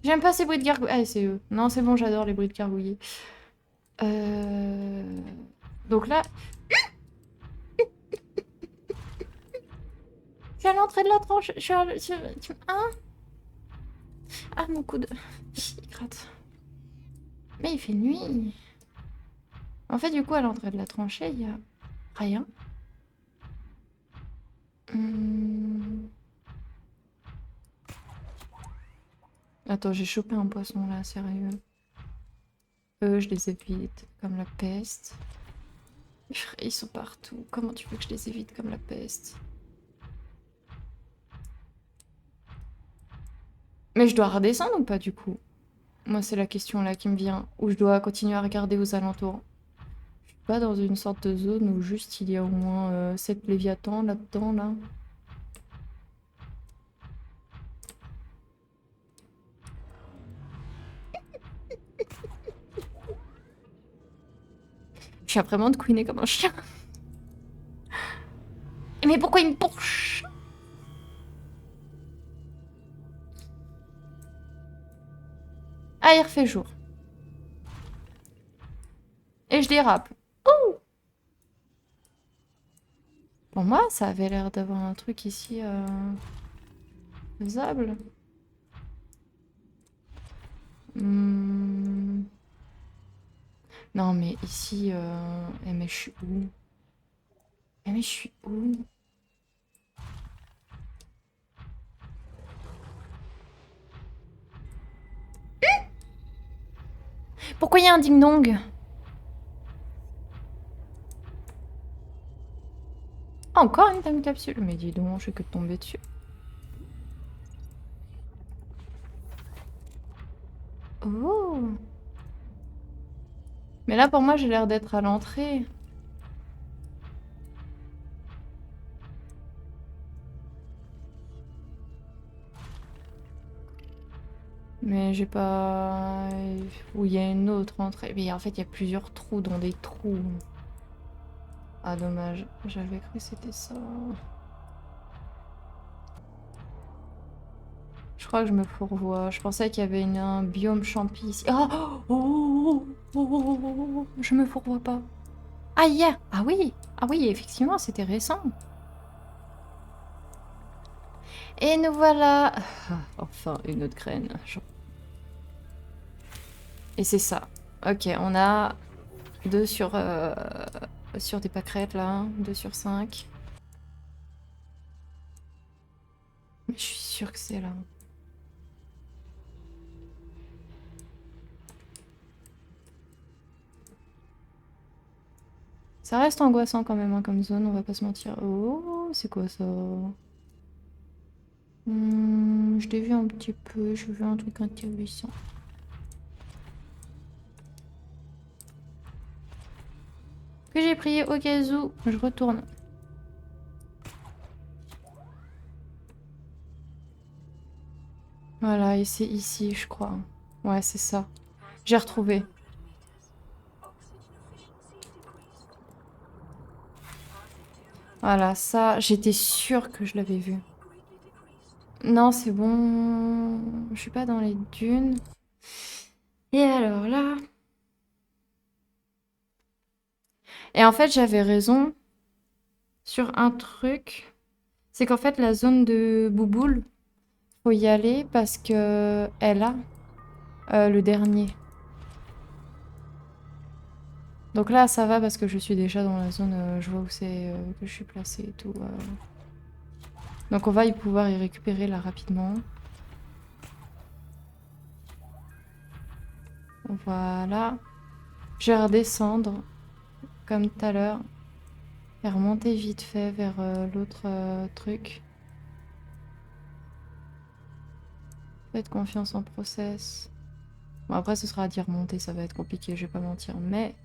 Speaker 1: J'aime pas ces bruits de gargouillis. Ah, c'est eux. Non, c'est bon, j'adore les bruits de gargouillis. Donc là... Je suis à l'entrée de la tranche. Je suis à... Hein? Ah, mon coude. Il gratte. Mais il fait nuit. En fait, du coup, à l'entrée de la tranchée, il y a rien. Attends, j'ai chopé un poisson là, sérieux. Eux, je les évite comme la peste. Ils sont partout. Comment tu veux que je les évite comme la peste? Mais je dois redescendre ou pas du coup? Moi, c'est la question là qui me vient. Ou je dois continuer à regarder aux alentours? Je suis pas dans une sorte de zone où juste il y a au moins 7 léviathans là-dedans, là. Je suis vraiment de couiner comme un chien. Mais pourquoi il me pourche? Ah, il refait jour. Et je dérape. Oh! Pour moi, ça avait l'air d'avoir un truc ici faisable. Non, mais ici... Eh, mais je suis où? Eh, mais je suis où? Pourquoi il y a un ding-dong? Encore une time capsule? Mais dis donc, je fais que de tomber dessus. Oh! Mais là, pour moi, j'ai l'air d'être à l'entrée. Mais j'ai pas... Où il y a une autre entrée. Mais en fait, il y a plusieurs trous dans des trous. Ah, dommage. J'avais cru que c'était ça. Je crois que je me fourvoie. Je pensais qu'il y avait un biome champi ici. Oh, oh, oh, oh, oh, oh, oh, je me fourvoie pas. Ah, hier! Ah oui! Ah oui, effectivement, c'était récent. Et nous voilà. Ah, enfin, une autre graine. Et c'est ça. Ok, on a 2 sur des pâquerettes là. 2 sur 5. Mais je suis sûre que c'est là. Ça reste angoissant quand même hein, comme zone, on va pas se mentir. Oh, c'est quoi ça? Je l'ai vu un petit peu, je veux un truc intéressant. que j'ai pris au cas où je retourne. Voilà, et c'est ici, je crois. Ouais, c'est ça. J'ai retrouvé. Voilà, ça, j'étais sûre que je l'avais vu. Non, c'est bon. Je suis pas dans les dunes. Et alors là... Et en fait, j'avais raison sur un truc. C'est qu'en fait, la zone de Bouboule, faut y aller parce que elle a le dernier. Donc là, ça va parce que je suis déjà dans la zone, je vois où c'est que je suis placée et tout. Donc on va y pouvoir y récupérer là rapidement. Voilà. Je vais redescendre comme tout à l'heure et remonter vite fait vers l'autre truc. Faites confiance en process. Bon après ce sera à dire remonter, ça va être compliqué, je vais pas mentir, mais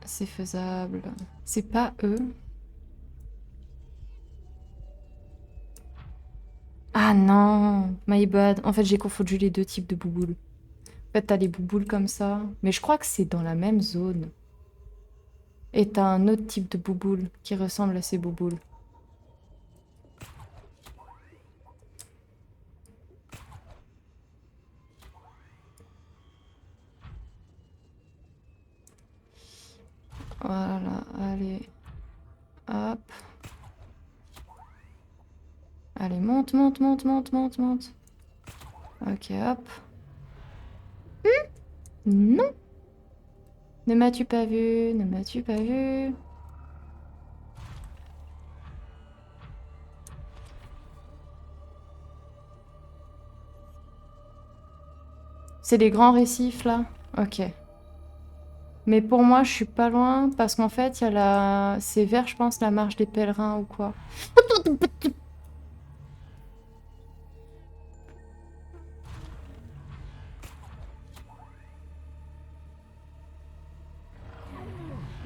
Speaker 1: c'est faisable. C'est pas eux. Ah non, my bad. En fait, j'ai confondu les deux types de bouboules. En fait, t'as les bouboules comme ça, mais je crois que c'est dans la même zone. Et t'as un autre type de bouboule qui ressemble à ces bouboules. Voilà, allez. Hop. Allez, monte, monte, monte, monte, monte, monte. Ok, hop. Non. Ne m'as-tu pas vu? Ne m'as-tu pas vu? C'est les grands récifs, là? Ok. Mais pour moi, je suis pas loin, parce qu'en fait, il y a la... C'est vers, je pense, la marche des pèlerins ou quoi.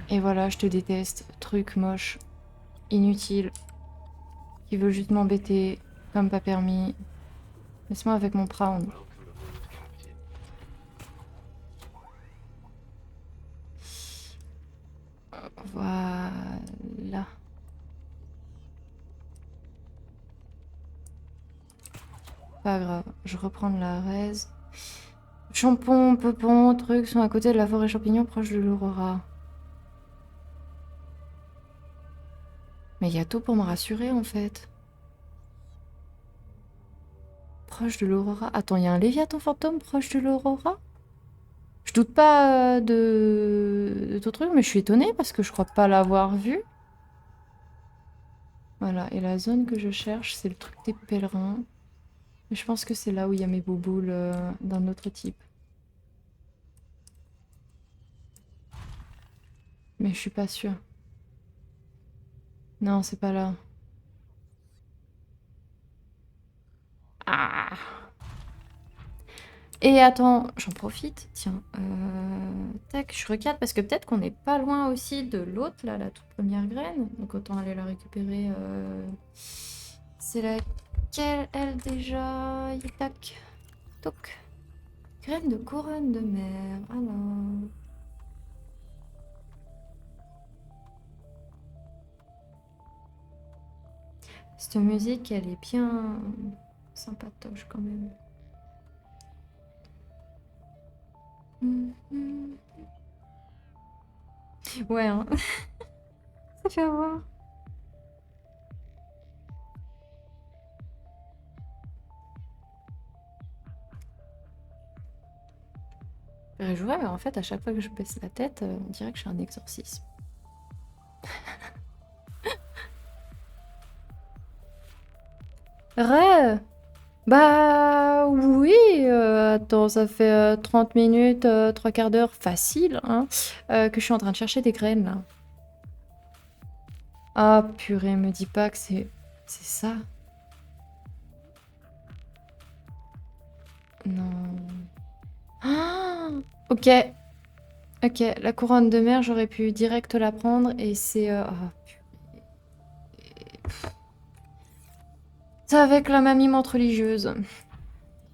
Speaker 1: Et voilà, je te déteste. Truc moche. Inutile. Qui veut juste m'embêter. Comme pas permis. Laisse-moi avec mon prawn. Voilà. Pas grave, je reprends de la raise. Champon, peupon, trucs sont à côté de la forêt champignon proche de l'Aurora. Mais il y a tout pour me rassurer en fait. Proche de l'Aurora. Attends, il y a un Léviathan fantôme proche de l'Aurora? Je doute pas de ton truc, mais je suis étonnée parce que je crois pas l'avoir vu. Voilà, et la zone que je cherche, c'est le truc des pèlerins. Mais je pense que c'est là où il y a mes bouboules d'un autre type. Mais je suis pas sûre. Non, c'est pas là. Ah! Et attends, j'en profite, tiens. Tac, je regarde parce que peut-être qu'on n'est pas loin aussi de l'autre, là, la toute première graine. Donc autant aller la récupérer. C'est laquelle, elle, déjà? Tac. Toc. Graine de couronne de mer. Alors. Cette musique, elle est bien sympatoche quand même. Mhm. Ouais, hein. Ça fait avoir. Je jouais, mais en fait, à chaque fois que je baisse la tête, on dirait que je suis un exorcisme. Re! Bah oui, attends, ça fait 30 minutes, 3/4 d'heure facile, hein, que je suis en train de chercher des graines là. Ah purée, me dis pas que c'est ça. Non. Ah, ok, Ok, la couronne de mer, j'aurais pu direct la prendre et c'est... c'est avec la mamie menthe religieuse.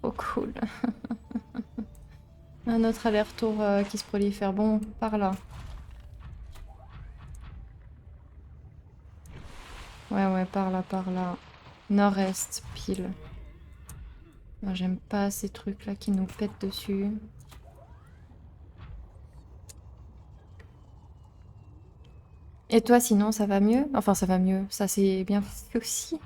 Speaker 1: Oh cool. Un autre aller-retour qui se prolifère. Bon, par là. Ouais, par là, par là. Nord-est, pile. Moi, j'aime pas ces trucs-là qui nous pètent dessus. Et toi, sinon, ça va mieux? Enfin, ça va mieux. Ça, c'est bien fait aussi.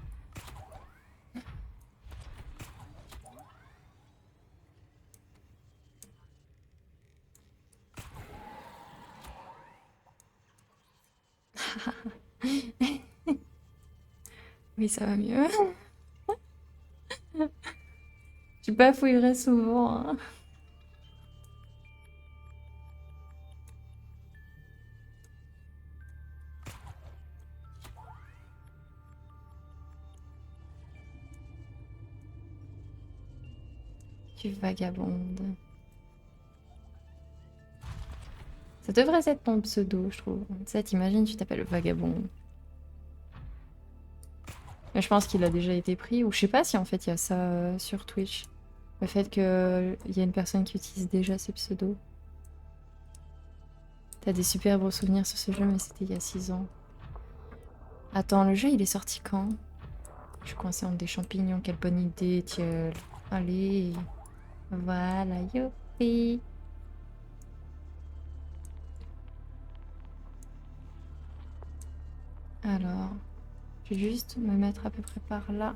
Speaker 1: Oui, ça va mieux. Je bafouillerai souvent, hein. Tu vagabonde. Ça devrait être ton pseudo, je trouve. Ça, t'imagines, tu t'appelles Vagabond. Mais je pense qu'il a déjà été pris, ou je sais pas si en fait il y a ça sur Twitch. Le fait qu'il y a une personne qui utilise déjà ces pseudos. T'as des super beaux souvenirs sur ce jeu, mais c'était il y a 6 ans. Attends, le jeu il est sorti quand? Je suis coincée entre des champignons, quelle bonne idée, tiens. Allez. Voilà, youpi. Alors, je vais juste me mettre à peu près par là.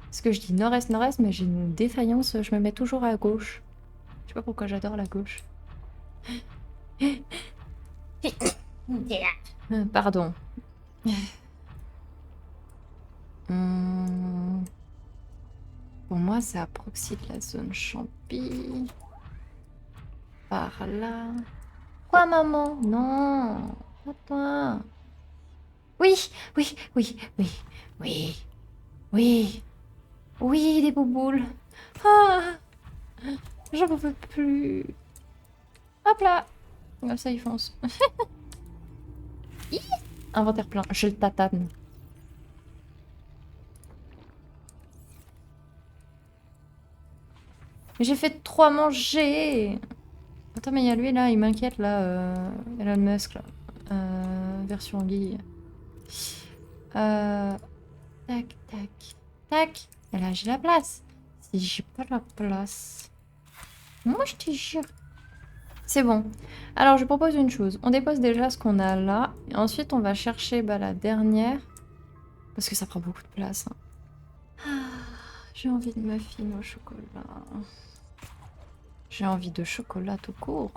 Speaker 1: Parce que je dis nord-est, nord-est, mais j'ai une défaillance, je me mets toujours à gauche. Je sais pas pourquoi j'adore la gauche. Pardon. Pour moi, c'est à proxy de la zone champi. Par là. Quoi, maman? Non. Pas toi. Oui, oui, oui, oui, oui, oui. Oui, des bouboules. Ah, j'en peux plus. Hop là. Comme ça, il fonce. Inventaire plein. Je le tatane. J'ai fait 3 manger. Attends, mais il y a lui là, il m'inquiète là. Elon Musk là. Version Guille. Tac, tac, tac. Et là, j'ai la place. Si j'ai pas la place. Moi, je te jure. C'est bon. Alors, je propose une chose. On dépose déjà ce qu'on a là. Et ensuite, on va chercher la dernière. Parce que ça prend beaucoup de place. Hein. Ah, j'ai envie de muffin au chocolat. J'ai envie de chocolat tout court.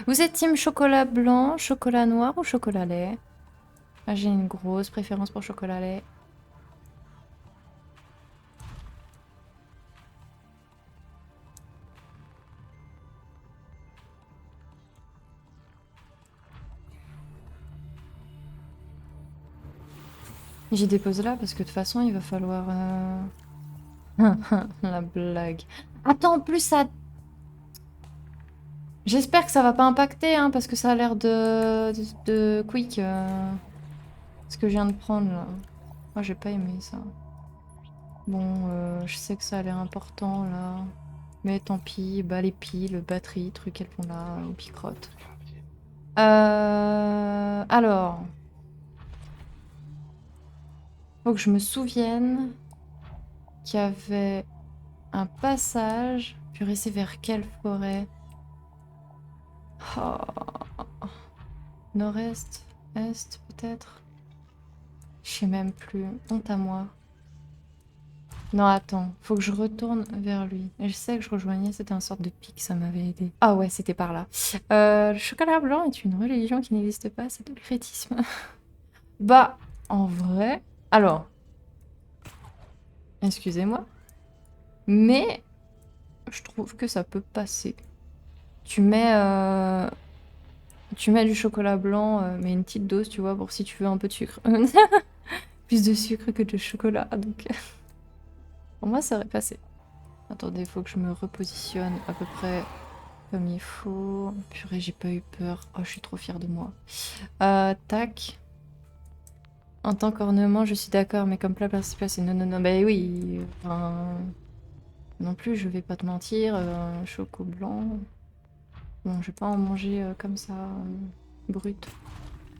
Speaker 1: Vous êtes team chocolat blanc, chocolat noir ou chocolat lait? Ah, j'ai une grosse préférence pour chocolat lait. J'y dépose là parce que de toute façon il va falloir... La blague. Attends, en plus ça... J'espère que ça va pas impacter, hein, parce que ça a l'air de quick. Ce que je viens de prendre là. Moi j'ai pas aimé ça. Bon, je sais que ça a l'air important là. Mais tant pis, les piles, batterie, trucs, elles vont là, aux picrottes. Alors... Faut que je me souvienne qu'il y avait un passage. Purée, c'est vers quelle forêt? Oh. Nord-est, est peut-être? Je sais même plus. Honte à moi. Non, attends. Faut que je retourne vers lui. Et je sais que je rejoignais, c'était une sorte de pic, ça m'avait aidé. Ah ouais, c'était par là. Le chocolat blanc est une religion qui n'existe pas, c'est le crétisme. En vrai... Alors... Excusez-moi. Mais... Je trouve que ça peut passer. Tu mets du chocolat blanc, mais une petite dose, tu vois, pour si tu veux un peu de sucre. Plus de sucre que de chocolat, donc... Pour moi, ça aurait passé. Attendez, faut que je me repositionne à peu près comme il faut. Purée, j'ai pas eu peur. Oh, je suis trop fière de moi. Tac. En tant qu'ornement, je suis d'accord, mais comme plat principal, c'est non, non, non. Bah oui, enfin... Non plus, je vais pas te mentir, un choco blanc... Bon, je vais pas en manger comme ça, brut.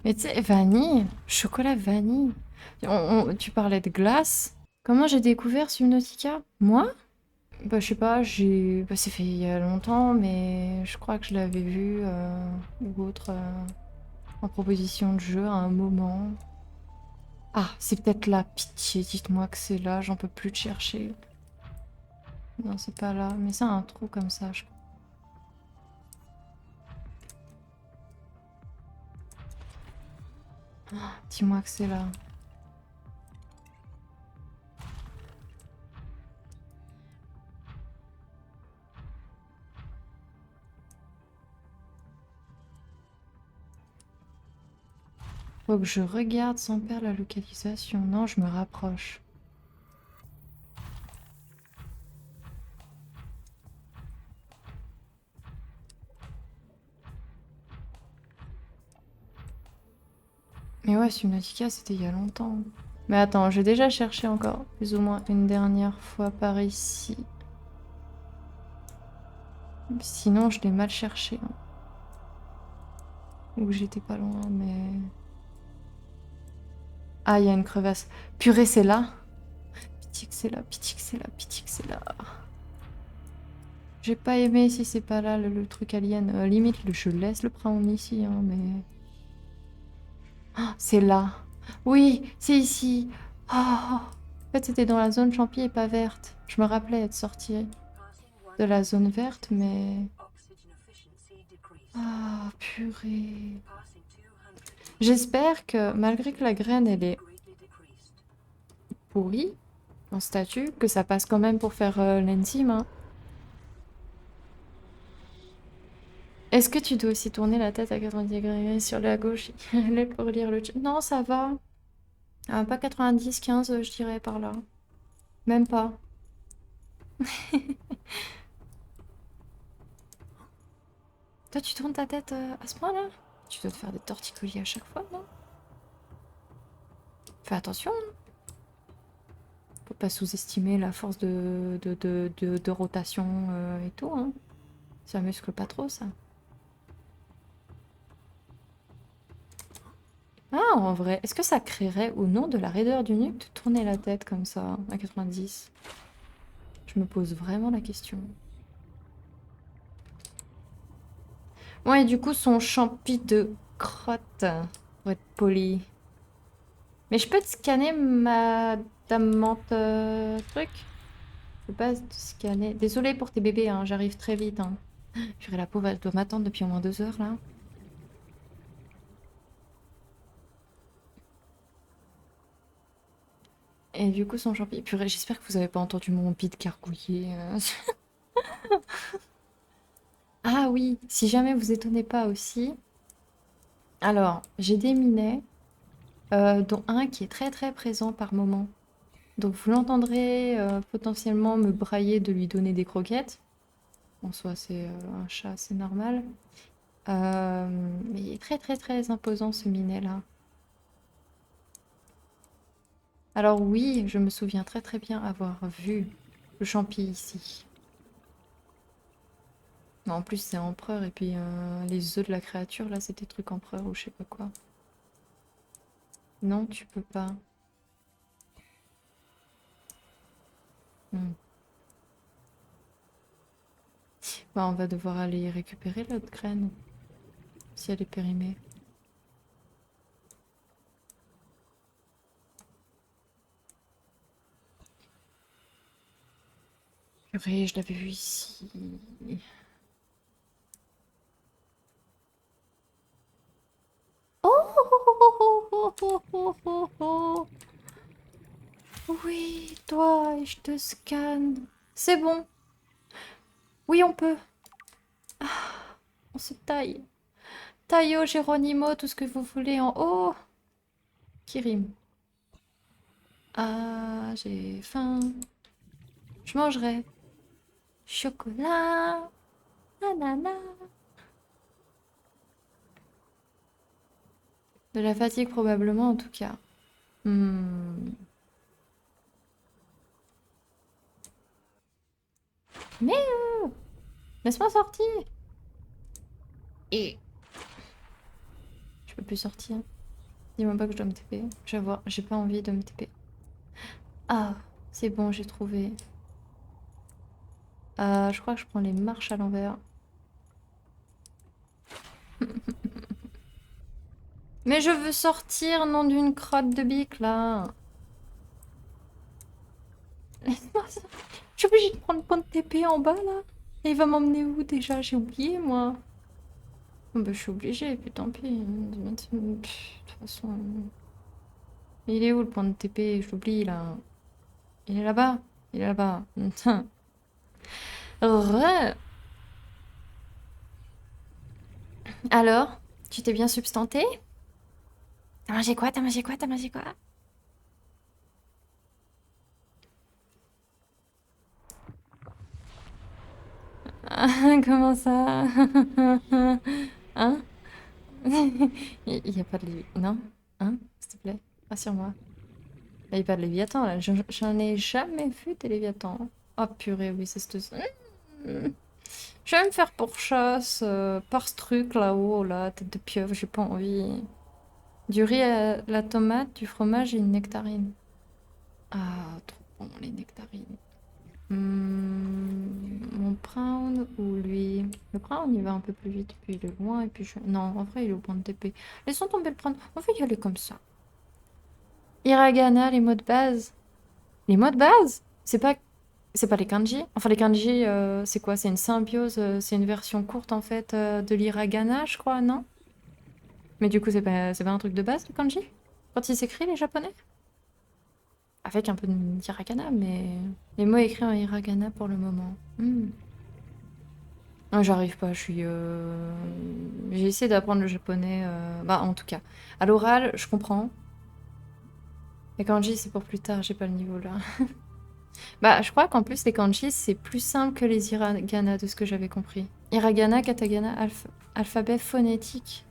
Speaker 1: Mais tu sais, vanille, chocolat vanille. Tu parlais de glace. Comment j'ai découvert Subnautica? Moi? Bah, je sais pas, bah, c'est fait il y a longtemps, mais je crois que je l'avais vu ou autre en proposition de jeu à un moment. Ah, c'est peut-être là. Pitié, dites-moi que c'est là, j'en peux plus de chercher. Non, c'est pas là, mais c'est un trou comme ça, je crois. Ah, dis-moi que c'est là. Faut que je regarde sans perdre la localisation. Non, je me rapproche. Mais ouais, Subnautica, c'était il y a longtemps. Mais attends, j'ai déjà cherché encore, plus ou moins une dernière fois par ici. Sinon, je l'ai mal cherché. Hein. Ou j'étais pas loin, mais... Ah, il y a une crevasse. Purée, c'est là. Pitié que c'est là, pitié que c'est là, pitié que c'est là. J'ai pas aimé si c'est pas là le truc alien. Limite, je laisse le prendre ici, hein, mais... Ah, c'est là. Oui, c'est ici. Ah, en fait, c'était dans la zone champi et pas verte. Je me rappelais être sortie de la zone verte, mais... Ah, purée. J'espère que, malgré que la graine, elle est pourrie, en statut, que ça passe quand même pour faire l'enzyme. Hein. Est-ce que tu dois aussi tourner la tête à 90 degrés sur la gauche pour lire le chat? Non, ça va. Pas 90, 15, je dirais par là. Même pas. Toi, tu tournes ta tête à ce point-là? Tu dois te faire des torticolis à chaque fois, non? Fais attention. Hein. Faut pas sous-estimer la force de rotation et tout. Hein. Ça muscle pas trop, ça. Ah, en vrai, est-ce que ça créerait ou non de la raideur du nuque de tourner la tête comme ça à 90? Je me pose vraiment la question. Ouais, du coup, son champi de crotte, pour être poli. Mais je peux te scanner Madame Menthe truc? Je peux pas te scanner. Désolée pour tes bébés, hein, j'arrive très vite. Hein. Purée, la pauvre, elle doit m'attendre depuis au moins 2 heures, là. Et du coup, son champi... Purée, j'espère que vous avez pas entendu mon bide gargouiller. Ah oui, si jamais vous étonnez pas aussi. Alors, j'ai des minets, dont un qui est très très présent par moment. Donc vous l'entendrez potentiellement me brailler de lui donner des croquettes. En soi, c'est un chat, c'est normal. Mais il est très très très imposant ce minet-là. Alors oui, je me souviens très très bien avoir vu le champi ici. Non, en plus c'est empereur et puis les œufs de la créature là c'était truc empereur ou je sais pas quoi. Non, tu peux pas. Hmm. Bah, on va devoir aller récupérer l'autre graine si elle est périmée. Purée, je l'avais vu ici. Oh. Oui, toi, je te scanne. C'est bon. Oui, on peut. On se taille. Taillot, Géronimo, tout ce que vous voulez en haut. Qui rime. Ah, j'ai faim. Je mangerai. Chocolat. Ananas. De la fatigue probablement en tout cas. Mais laisse-moi sortir. Et je peux plus sortir. Dis-moi pas que je dois me TP. J'avoue, j'ai pas envie de me TP. Ah, c'est bon, j'ai trouvé. Je crois que je prends les marches à l'envers. Mais je veux sortir, nom d'une crotte de bique, là. Laisse-moi ça. Je suis obligée de prendre le point de TP en bas, là. Et il va m'emmener où, déjà? J'ai oublié, moi. Bon, bah, je suis obligée, puis tant pis. De toute façon... Il est où, le point de TP? Je l'oublie, là. Il est là-bas. Il est là-bas. Re. Alors, tu t'es bien substanté? T'as mangé quoi? T'as mangé quoi? T'as mangé quoi? Comment ça? Hein? Il n'y a pas de non? Hein? S'il te plaît, rassure-moi. Il n'y a pas de Léviathan là. J'en ai jamais vu des Léviathans. Oh purée, oui, c'est ce... Je vais me faire pourchasse par ce truc là-haut, là, tête de pieuvre, j'ai pas envie. Du riz à la tomate, du fromage et une nectarine. Ah, trop bon, les nectarines. Mon Brown ou lui? Le Brown, il va un peu plus vite, puis il est loin, et puis je... Non, en vrai, il est au point de TP. Laissons tomber le Brown. On va y aller comme ça. Hiragana, les mots de base. Les mots de base? C'est pas les kanji? Enfin, les kanji, c'est quoi? C'est une symbiose, c'est une version courte, en fait, de l'hiragana, je crois, non? Mais du coup, c'est pas un truc de base, le kanji? Quand ils s'écrivent, les japonais? Avec un peu de hiragana, mais... Les mots écrits en hiragana pour le moment. Non, j'arrive pas, je suis... J'ai essayé d'apprendre le japonais, bah en tout cas. À l'oral, je comprends. Les kanji, c'est pour plus tard, j'ai pas le niveau là. Bah, je crois qu'en plus, les kanji, c'est plus simple que les hiragana, de ce que j'avais compris. Hiragana, katakana, alphabet phonétique.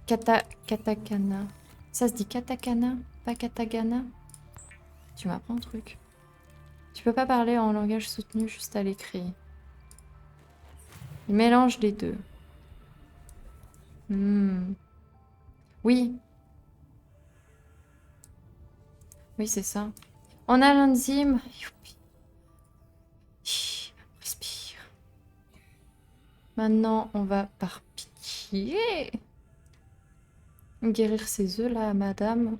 Speaker 1: Katakana. Ça se dit katakana, pas katagana. Tu m'apprends un truc. Tu peux pas parler en langage soutenu juste à l'écrit. Il mélange les deux. Oui. Oui, c'est ça. On a l'enzyme. Youpi. Respire. Maintenant, on va par pitié guérir ces œufs là, madame.